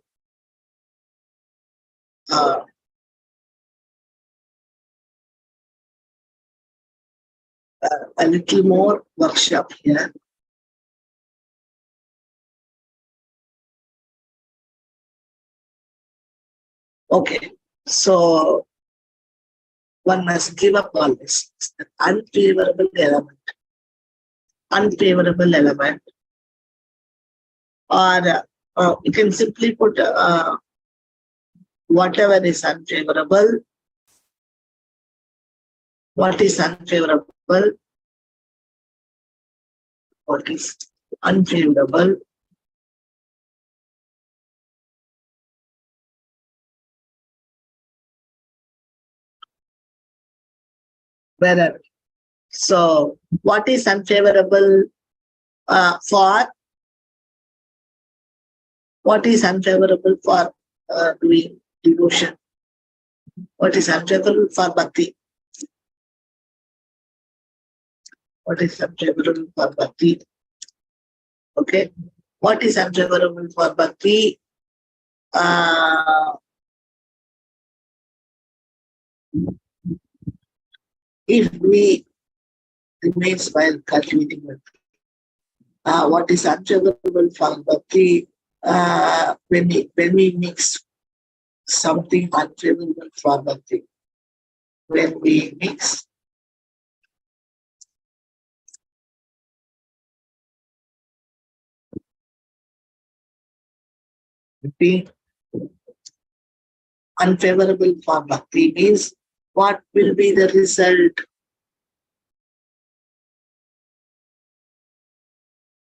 a little more workshop here. Okay, so one must give up all this. Unfavorable element. Unfavorable element. Or you can simply put whatever is unfavorable. What is unfavorable? What is unfavorable? Where are we? So, what is unfavorable for? What is unfavorable for doing devotion? What is unfavorable for bhakti? What is unfavorable for bhakti? Okay. What is unfavorable for bhakti? If we remain while cultivating bhakti. What is unfavorable for bhakti? When we mix something unfavorable for bhakti. When we mix unfavorable for bhakti means what will be the result?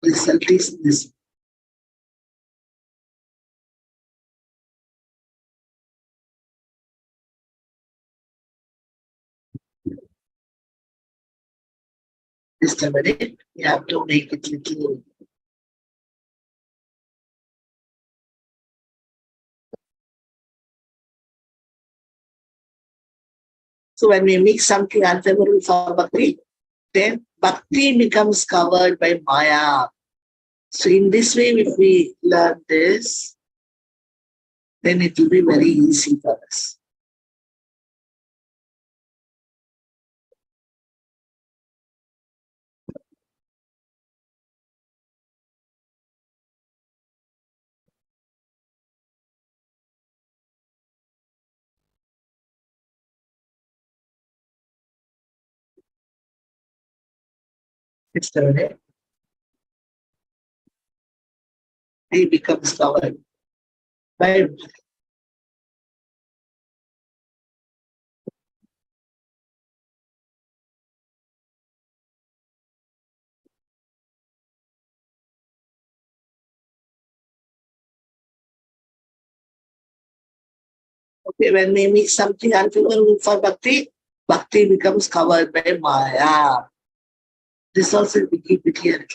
Result is this. Just a minute, you have to make it little. So when we mix something unfavorable for bhakti, then bhakti becomes covered by maya. So in this way, if we learn this, then it will be very easy for us. It's the way it becomes covered by okay, when we mix something unfavorable for bhakti, bhakti becomes covered by maya. This also we keep it here.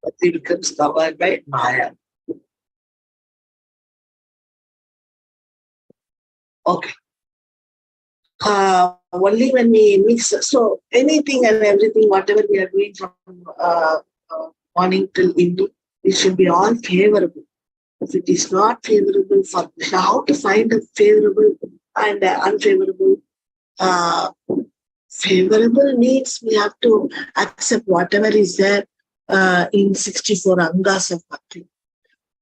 Bhakti becomes covered by maya. Okay. Only when we mix, so anything and everything, whatever we are doing from morning till evening, it should be all favorable. If it is not favorable for Krishna, how to find a favorable and unfavorable? Favorable means we have to accept whatever is there in 64 angas of bhakti.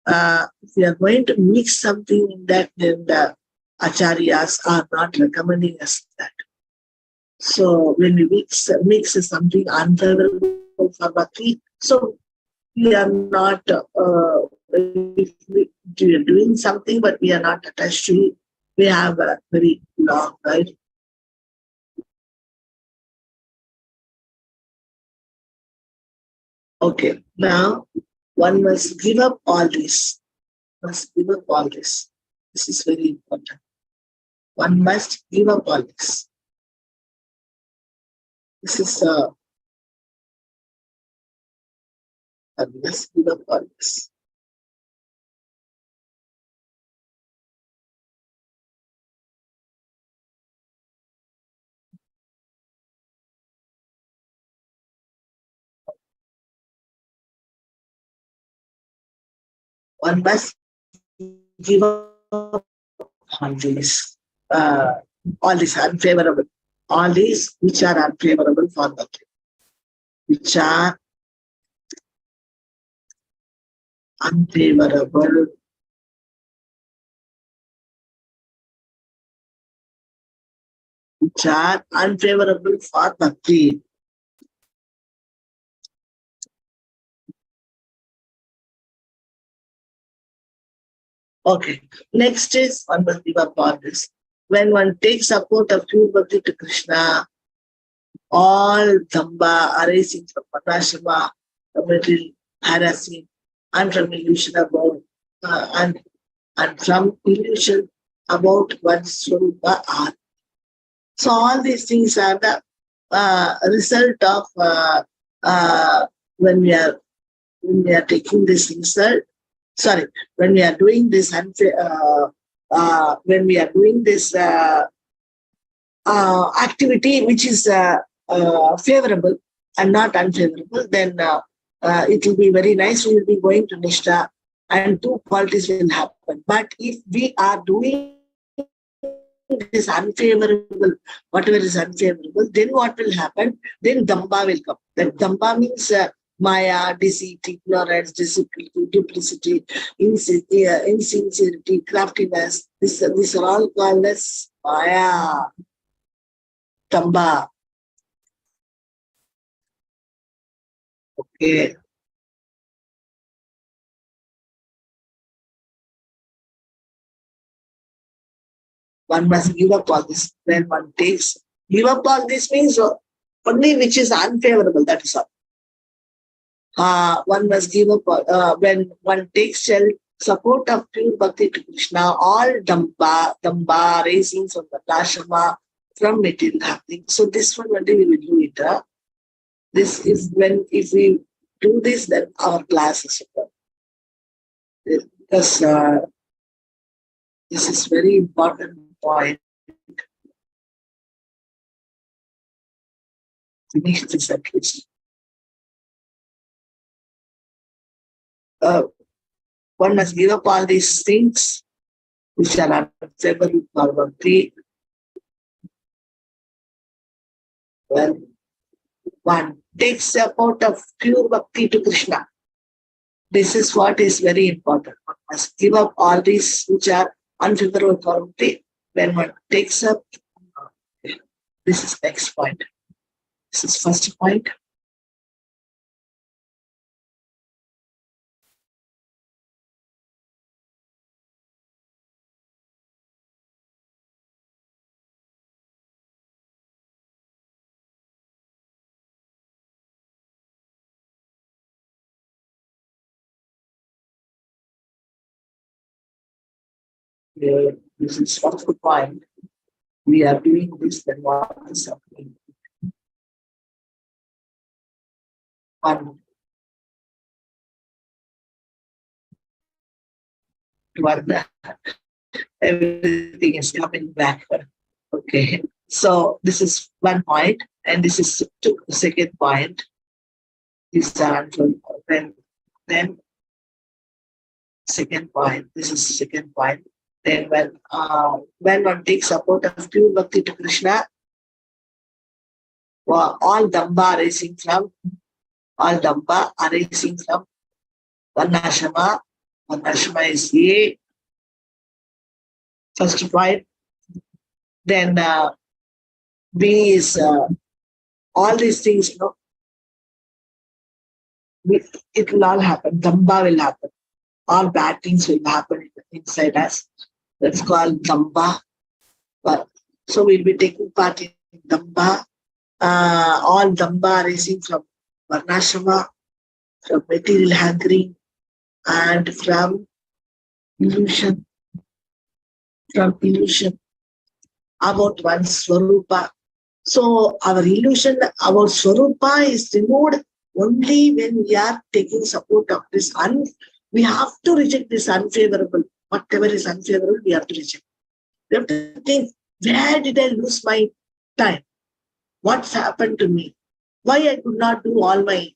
If we are going to mix something in that, then the acharyas are not recommending us that. So when we mix something unfavorable for bhakti, so we are not if we are doing something, but we are not attached to it. We have a very long, right? Okay, now one must give up all this. Must give up all this. This is very important. One must give up all this. This is one must give up all this. One must give up all these, uh, all these unfavorable, all these which are unfavorable for the kid, which are unfavorable, which are unfavorable for the kid. Okay, next is one must give up all this. When one takes support of pure bhakti to Krishna, all Dhamba arising from Manashama, material harassing, and from illusion about and from illusion about one's Swarupa are. So all these things are the result of uh, when we are taking this result. Sorry, when we are doing this when we are doing this activity which is favorable and not unfavorable, then it will be very nice. We will be going to Nishta and two qualities will happen. But if we are doing this unfavorable, whatever is unfavorable, then what will happen? Then Damba will come. That Damba means Maya, deceit, ignorance, duplicity, insincerity, craftiness. These are all called as Maya. Tamba. Okay. One must give up all this. When one takes, give up all this means only which is unfavorable. That is all. One must give up when one takes support of pure bhakti to Krishna, all damba, raising from the Dashama, from material happening. So this one only we will do it. This is when if we do this, then our class is over. Because this is very important point. Finish this at least. One must give up all these things which are unfavorable for bhakti. When one takes support of pure bhakti to Krishna, this is what is very important. One must give up all these which are unfavorable for bhakti. When one takes up, this is next point. This is first point. This is first point. We are doing this, then what is happening? One, one, everything is coming back. Okay. So this is one point, and this is the second point. This then second point. This is second point. Then when one takes support of pure bhakti to Krishna, all damba arising from Varnashama. Varnashama is A. First point. Then bees, all these things, it will all happen. Damba will happen. All bad things will happen inside us. That's called Damba. So we'll be taking part in Damba. All Damba arising from Varnashrama, from material hankering, and from illusion, about one's Swarupa. So our illusion about Swarupa is removed only when we are taking support of this. We have to reject this unfavorable. Whatever is unfavorable, we have to reject. We have to think, where did I lose my time? What's happened to me? Why I could not do all my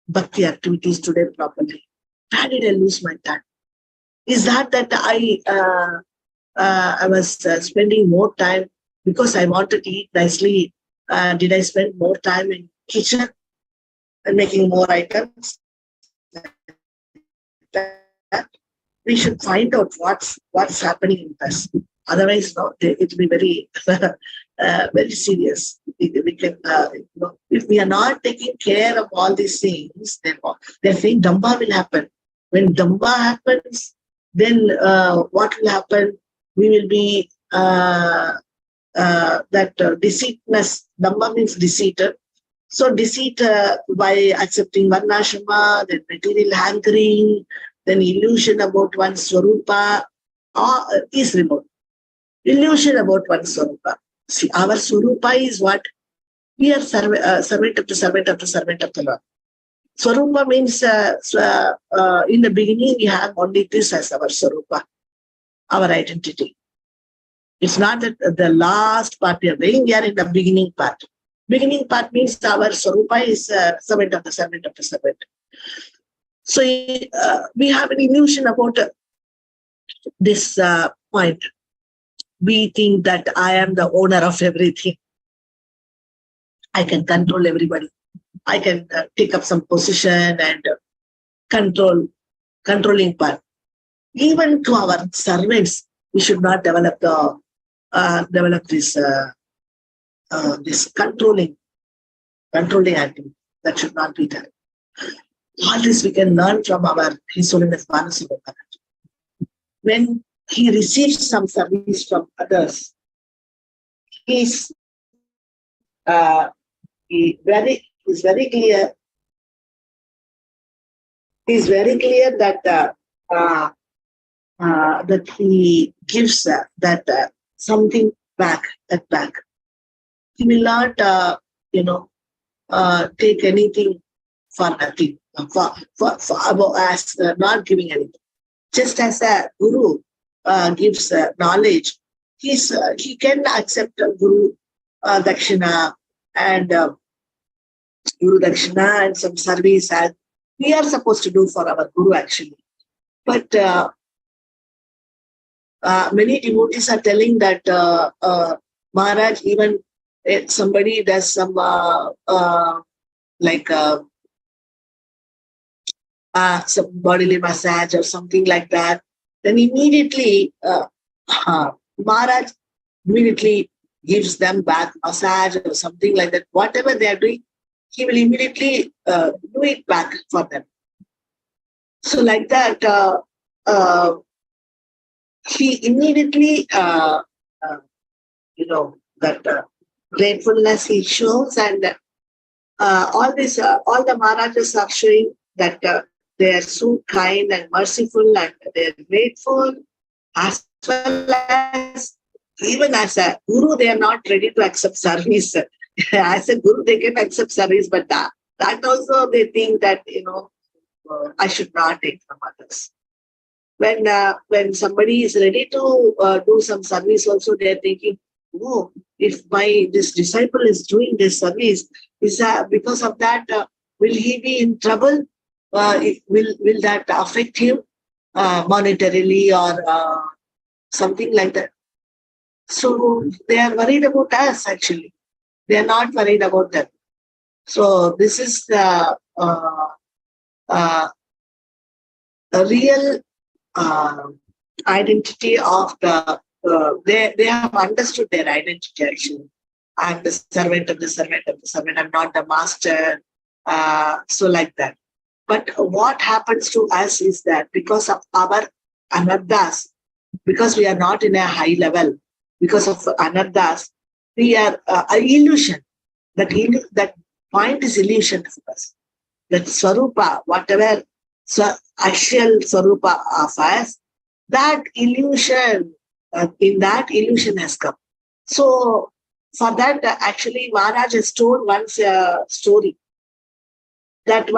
bhakti activities today properly? Where did I lose my time? Is that I was spending more time because I wanted to eat nicely? Did I spend more time in kitchen and making more items? We should find out what's happening in us. Otherwise, no, it will be very very serious. We can, if we are not taking care of all these things, they're saying Damba will happen. When Damba happens, then what will happen? We will be deceitness. Dhamma means deceited. So deceit by accepting Varnashrama, then material hankering, then illusion about one's Swarupa is removed. Illusion about one's Swarupa. See, our Swarupa is what? We are servant of the Lord. Swarupa means in the beginning we have only this as our Swarupa, our identity. It's not that the last part we are doing, we are in the beginning part. Beginning part means our Swarupa is servant of the servant. So we have an illusion about this point. We think that I am the owner of everything. I can control everybody. I can take up some position and controlling part. Even to our servants, we should not develop this controlling activity. That should not be done. All this we can learn from our His Holiness Manah Siksa. When he receives some service from others, he's very clear. He's very clear that that he gives something back. He will not, take anything for nothing. As not giving anything. Just as a guru gives knowledge, he can accept guru dakshina and some service as we are supposed to do for our guru actually. But many devotees are telling that Maharaj, even if somebody does some some bodily massage or something like that, then immediately Maharaj immediately gives them back massage or something like that. Whatever they are doing, he will immediately do it back for them. So like that, he immediately, that gratefulness he shows, and all the Maharajas are showing that they are so kind and merciful, and they are grateful, as well as even as a guru, they are not ready to accept service. As a guru, they can accept service, but that also they think that I should not take from others. When somebody is ready to do some service, also they are thinking, oh, if this disciple is doing this service, is because of that, will he be in trouble? Will that affect him monetarily or something like that? So they are worried about us actually. They are not worried about them. So this is the real identity of the. They have understood their identity actually. I'm the servant of the servant of the servant. I'm not the master. So like that. But what happens to us is that because of our anardas, because we are not in a high level, because of anardas, we are an illusion. That point is illusion for us. That swarupa, whatever actual swarupa of us, that illusion, in that illusion has come. So for that, actually, Maharaj has told once a story that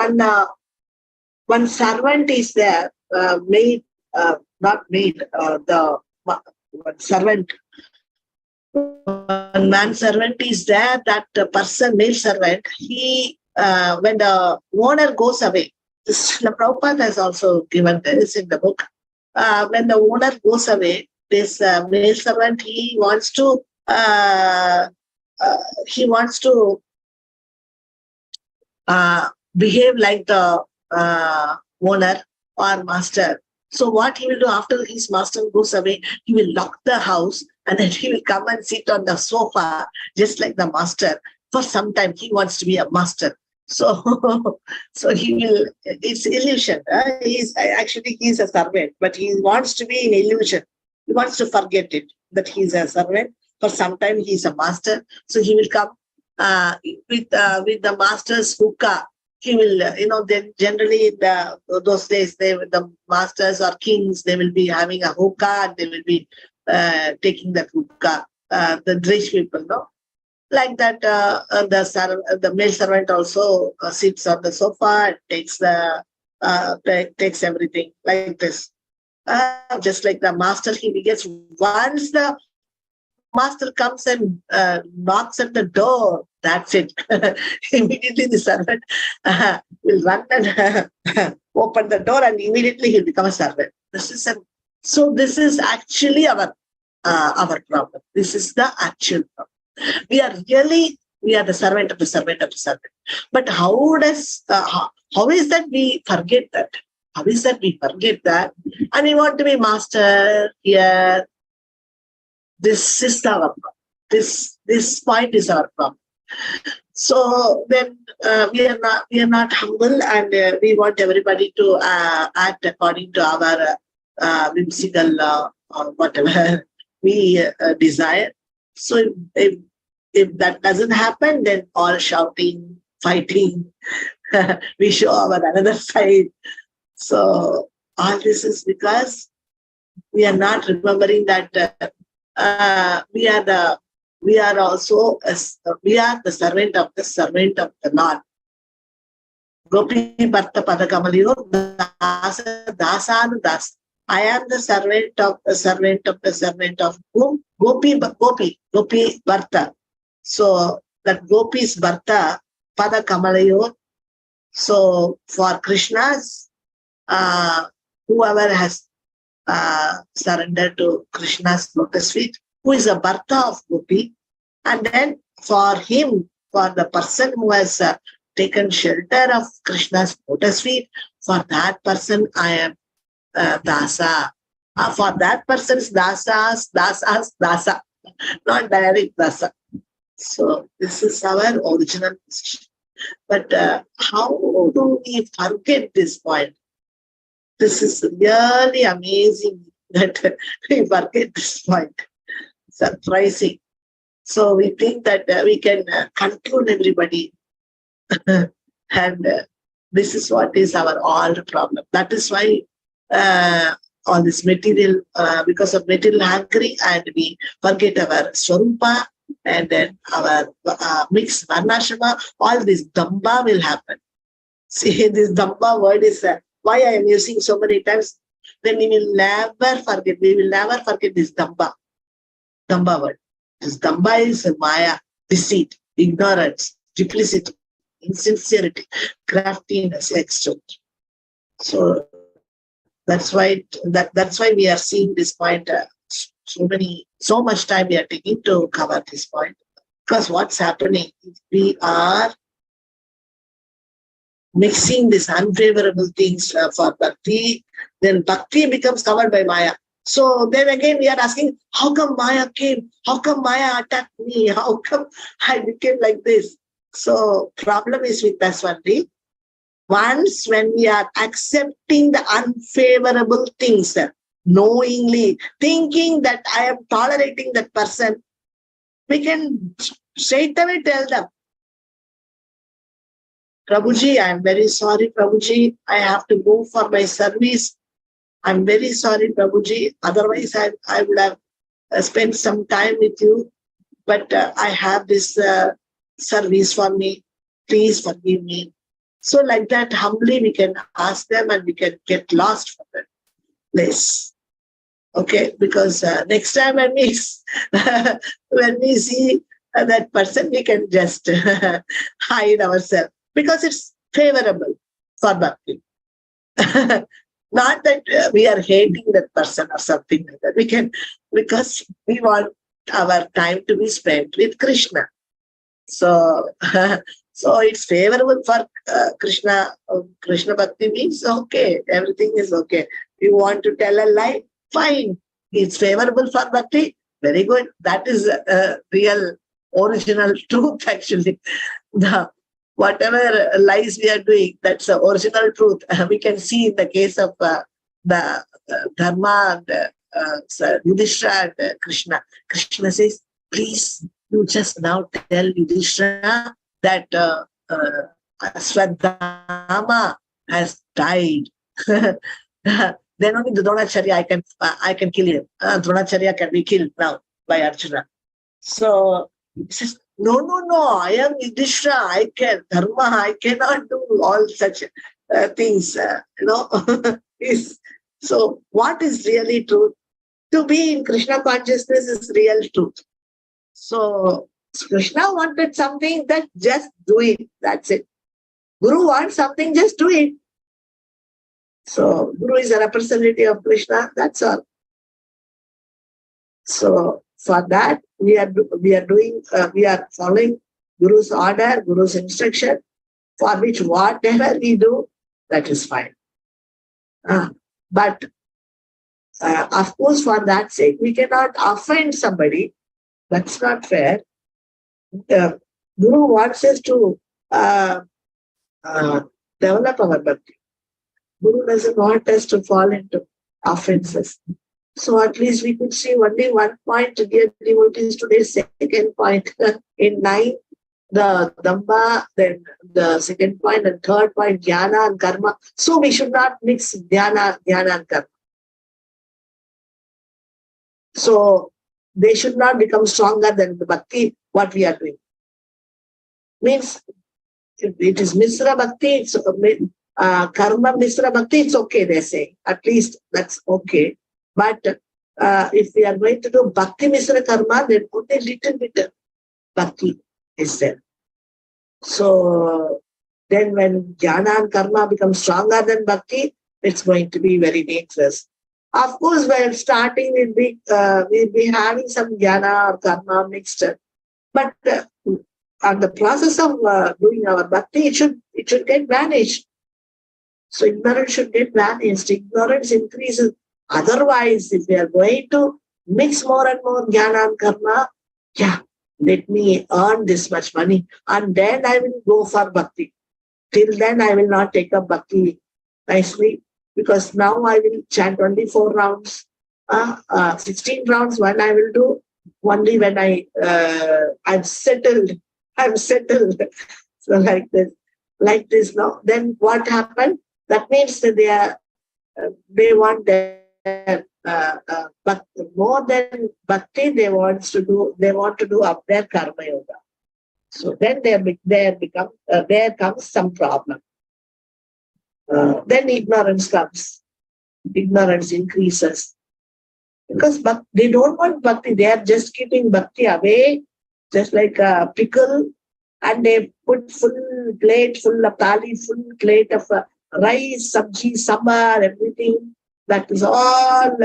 one servant is there, maid, not maid, the one servant, one man servant is there, that person, male servant, he, when the owner goes away, this Prabhupada has also given this in the book. When the owner goes away, this male servant, he wants to behave like the owner or master. So what he will do after his master goes away, he will lock the house and then he will come and sit on the sofa just like the master. For some time, he wants to be a master. So, so he will. It's illusion. He's a servant, but he wants to be in illusion. He wants to forget it that he's a servant. For some time, he's a master. So he will come with the master's hookah. He will, then generally those days, the masters or kings, they will be having a hookah and they will be taking that hookah. The rich people, no? Like that, the male servant also sits on the sofa and takes everything like this. Just like the master, he gets, once the master comes and knocks at the door, that's it. Immediately the servant will run and open the door, and immediately he'll become a servant. This is actually our problem. This is the actual problem. We are the servant of the servant of the servant. But how is that we forget that? How is that we forget that? And we want to be master here. This is our problem. This point is our problem. So then we are not humble, and we want everybody to act according to our whimsical or whatever we desire. So if that doesn't happen, then all shouting, fighting, we show our another side. So all this is because we are not remembering that we are the servant of the Lord. Gopi Bharta Padakamaliyo Dasanu Das. I am the servant of whom? Gopi Bharta. So that Gopi's Bharta Padakamalayo. So for Krishna's, whoever has surrendered to Krishna's lotus feet, who is a Bharta of Gopi, and then for him, for the person who has taken shelter of Krishna's lotus feet, for that person I am Dasa. For that person's Dasa, not direct Dasa. So this is our original position. But how do we forget this point? This is really amazing that we forget this point. Surprising. So we think that we can control everybody. And this is what is our all problem. That is why all this material, because of material hungry, and we forget our Swarupa, and then our mixed varnashrama, all this damba will happen. See, this damba word is why I am using so many times. Then we will never forget. We will never forget this damba word. This damba is maya, deceit, ignorance, duplicity, insincerity, craftiness, etc. So that's why we are seeing this point. So much time we are taking to cover this point. Because what's happening is we are mixing these unfavorable things for bhakti. Then bhakti becomes covered by maya. So then again we are asking, how come Maya came? How come Maya attacked me? How come I became like this? So problem is with us only. Once when we are accepting the unfavorable things, knowingly, thinking that I am tolerating that person, we can straight away tell them, Prabhuji, I am very sorry, Prabhuji. I have to go for my service. I'm very sorry, Prabhuji. Otherwise, I would have spent some time with you. But I have this service for me. Please forgive me. So like that, humbly we can ask them and we can get lost from that place. Okay, because next time when we when we see that person, we can just hide ourselves because it's favorable for bhakti. Not that we are hating that person or something like that. We can, because we want our time to be spent with Krishna. So, so it's favorable for Krishna. Krishna Bhakti means okay, everything is okay. You want to tell a lie? Fine. It's favorable for Bhakti. Very good. That is real, original truth actually. The whatever lies we are doing, that's the original truth. We can see in the case of the Dharma and Yudhishthira and Krishna. Krishna says, please, you just now tell Yudhishthira that Swadharma has died. Then only the Dronacharya I can kill him. Dronacharya can be killed now by Arjuna. So he says, no, I am Yudhishthira, I can, Dharma, I cannot do all such things, So what is really truth? To be in Krishna consciousness is real truth. So Krishna wanted something, that just do it, that's it. Guru wants something, just do it. So Guru is a representative of Krishna, that's all. So for that, we are following Guru's order, Guru's instruction, for which whatever we do, that is fine. But of course, for that sake, we cannot offend somebody. That's not fair. Guru wants us to develop our bhakti. Guru doesn't want us to fall into offenses. So at least we could see only one point, dear devotees, today's second point. In 9, the Dhamma, then the second point, and third point, Jnana and Karma. So we should not mix Jnana and Karma. So they should not become stronger than the Bhakti, what we are doing. Means, if it is Misra Bhakti, it's, Karma Misra Bhakti, it's okay, they say. At least that's okay. But if we are going to do Bhakti Misra Karma, then only little bit Bhakti is there. So then when Jnana and Karma become stronger than Bhakti, it's going to be very dangerous. Of course, while starting, we'll be having some Jnana or Karma mixed. But on the process of doing our Bhakti, it should get vanished. So ignorance should get vanished. Ignorance increases. Otherwise, if we are going to mix more and more Jnana and Karma, let me earn this much money and then I will go for Bhakti. Till then, I will not take up Bhakti nicely, because now I will chant only 4 rounds. 16 rounds, one I will do only when I'm settled. I'm settled. So like this now. Then what happened? That means that they want their but more than Bhakti, they want to do up their Karma Yoga. So then there comes some problem. Then ignorance comes. Ignorance increases. Because they don't want Bhakti. They are just keeping Bhakti away, just like a pickle, and they put full plate, full of thali, full plate of rice, sabji, sambar, everything. That is all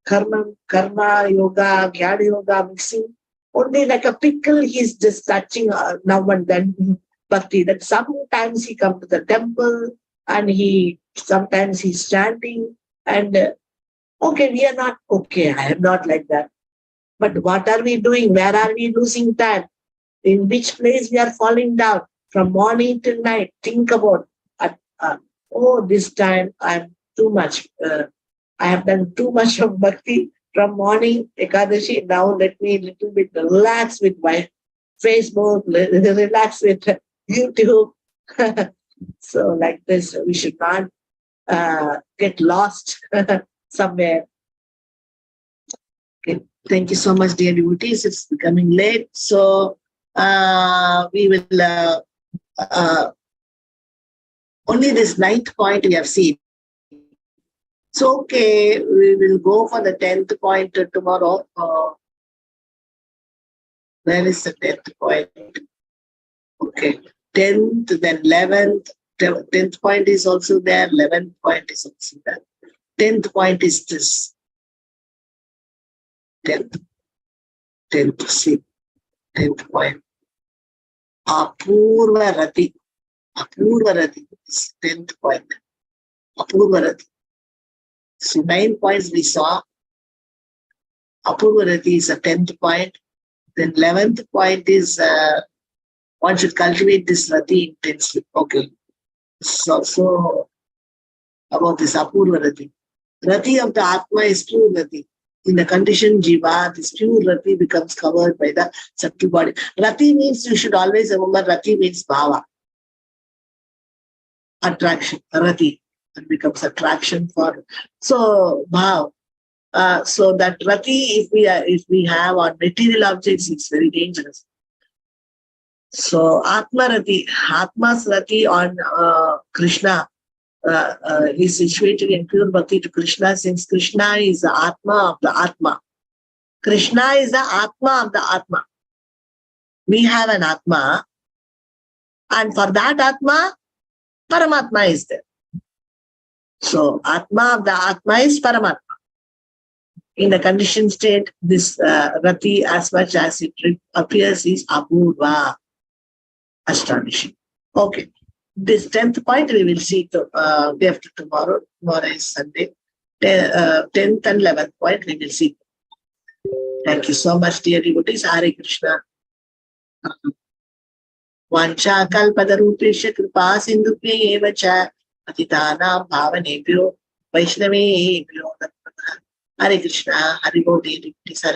karma yoga, jnana yoga mixing. Only like a pickle, he's just touching now and then Bhakti. That sometimes he comes to the temple and sometimes he's chanting, and Okay, we are not okay. I am not like that. But what are we doing? Where are we losing time? In which place we are falling down from morning till night? Think about, oh, this time I'm too much. I have done too much of bhakti from morning Ekadashi. Now let me little bit relax with my Facebook, relax with YouTube. So like this, we should not get lost somewhere. Okay. Thank you so much, dear devotees. It's becoming late. So we will uh, only this ninth point we have seen. So, okay, we will go for the 10th point tomorrow. Where is the 10th point? Okay, 10th, then 11th. 10th point is also there. 11th point is also there. 10th point is this. 10th, see, 10th point. Apurva Rati. Apurva Rati is 10th point. Apurva Rati. So 9 points we saw. Apurva Rati is a 10th point. Then 11th point is one should cultivate this Rati intensely. Okay. So about this Apurva Rati. Rati of the Atma is pure Rati. In the conditioned Jiva, this pure Rati becomes covered by the subtle body. Rati means, you should always remember, Rati means Bhava. Attraction. Rati. It becomes attraction for. So, Bhav. So that Rati, if we have on material objects, it's very dangerous. So Atma Rati, Atma's Rati on Krishna is situated in pure bhakti to Krishna, since Krishna is the Atma of the Atma. Krishna is the Atma of the Atma. We have an Atma, and for that Atma, Paramatma is there. So Atma of the Atma is Paramatma. In the conditioned state, this Rati, as much as it appears, is Apurva. Astonishing. Okay. This 10th point we will see day after tomorrow. Tomorrow is Sunday. 10th and 11th point we will see. Thank you so much, dear devotees. Hare Krishna. Vancha kalpadarupesha kripa sindhubhye eva cha patitanam bhavanebhyo vaishnavebhyo. Hare Krishna. Hare Bol, dear devotees. Hare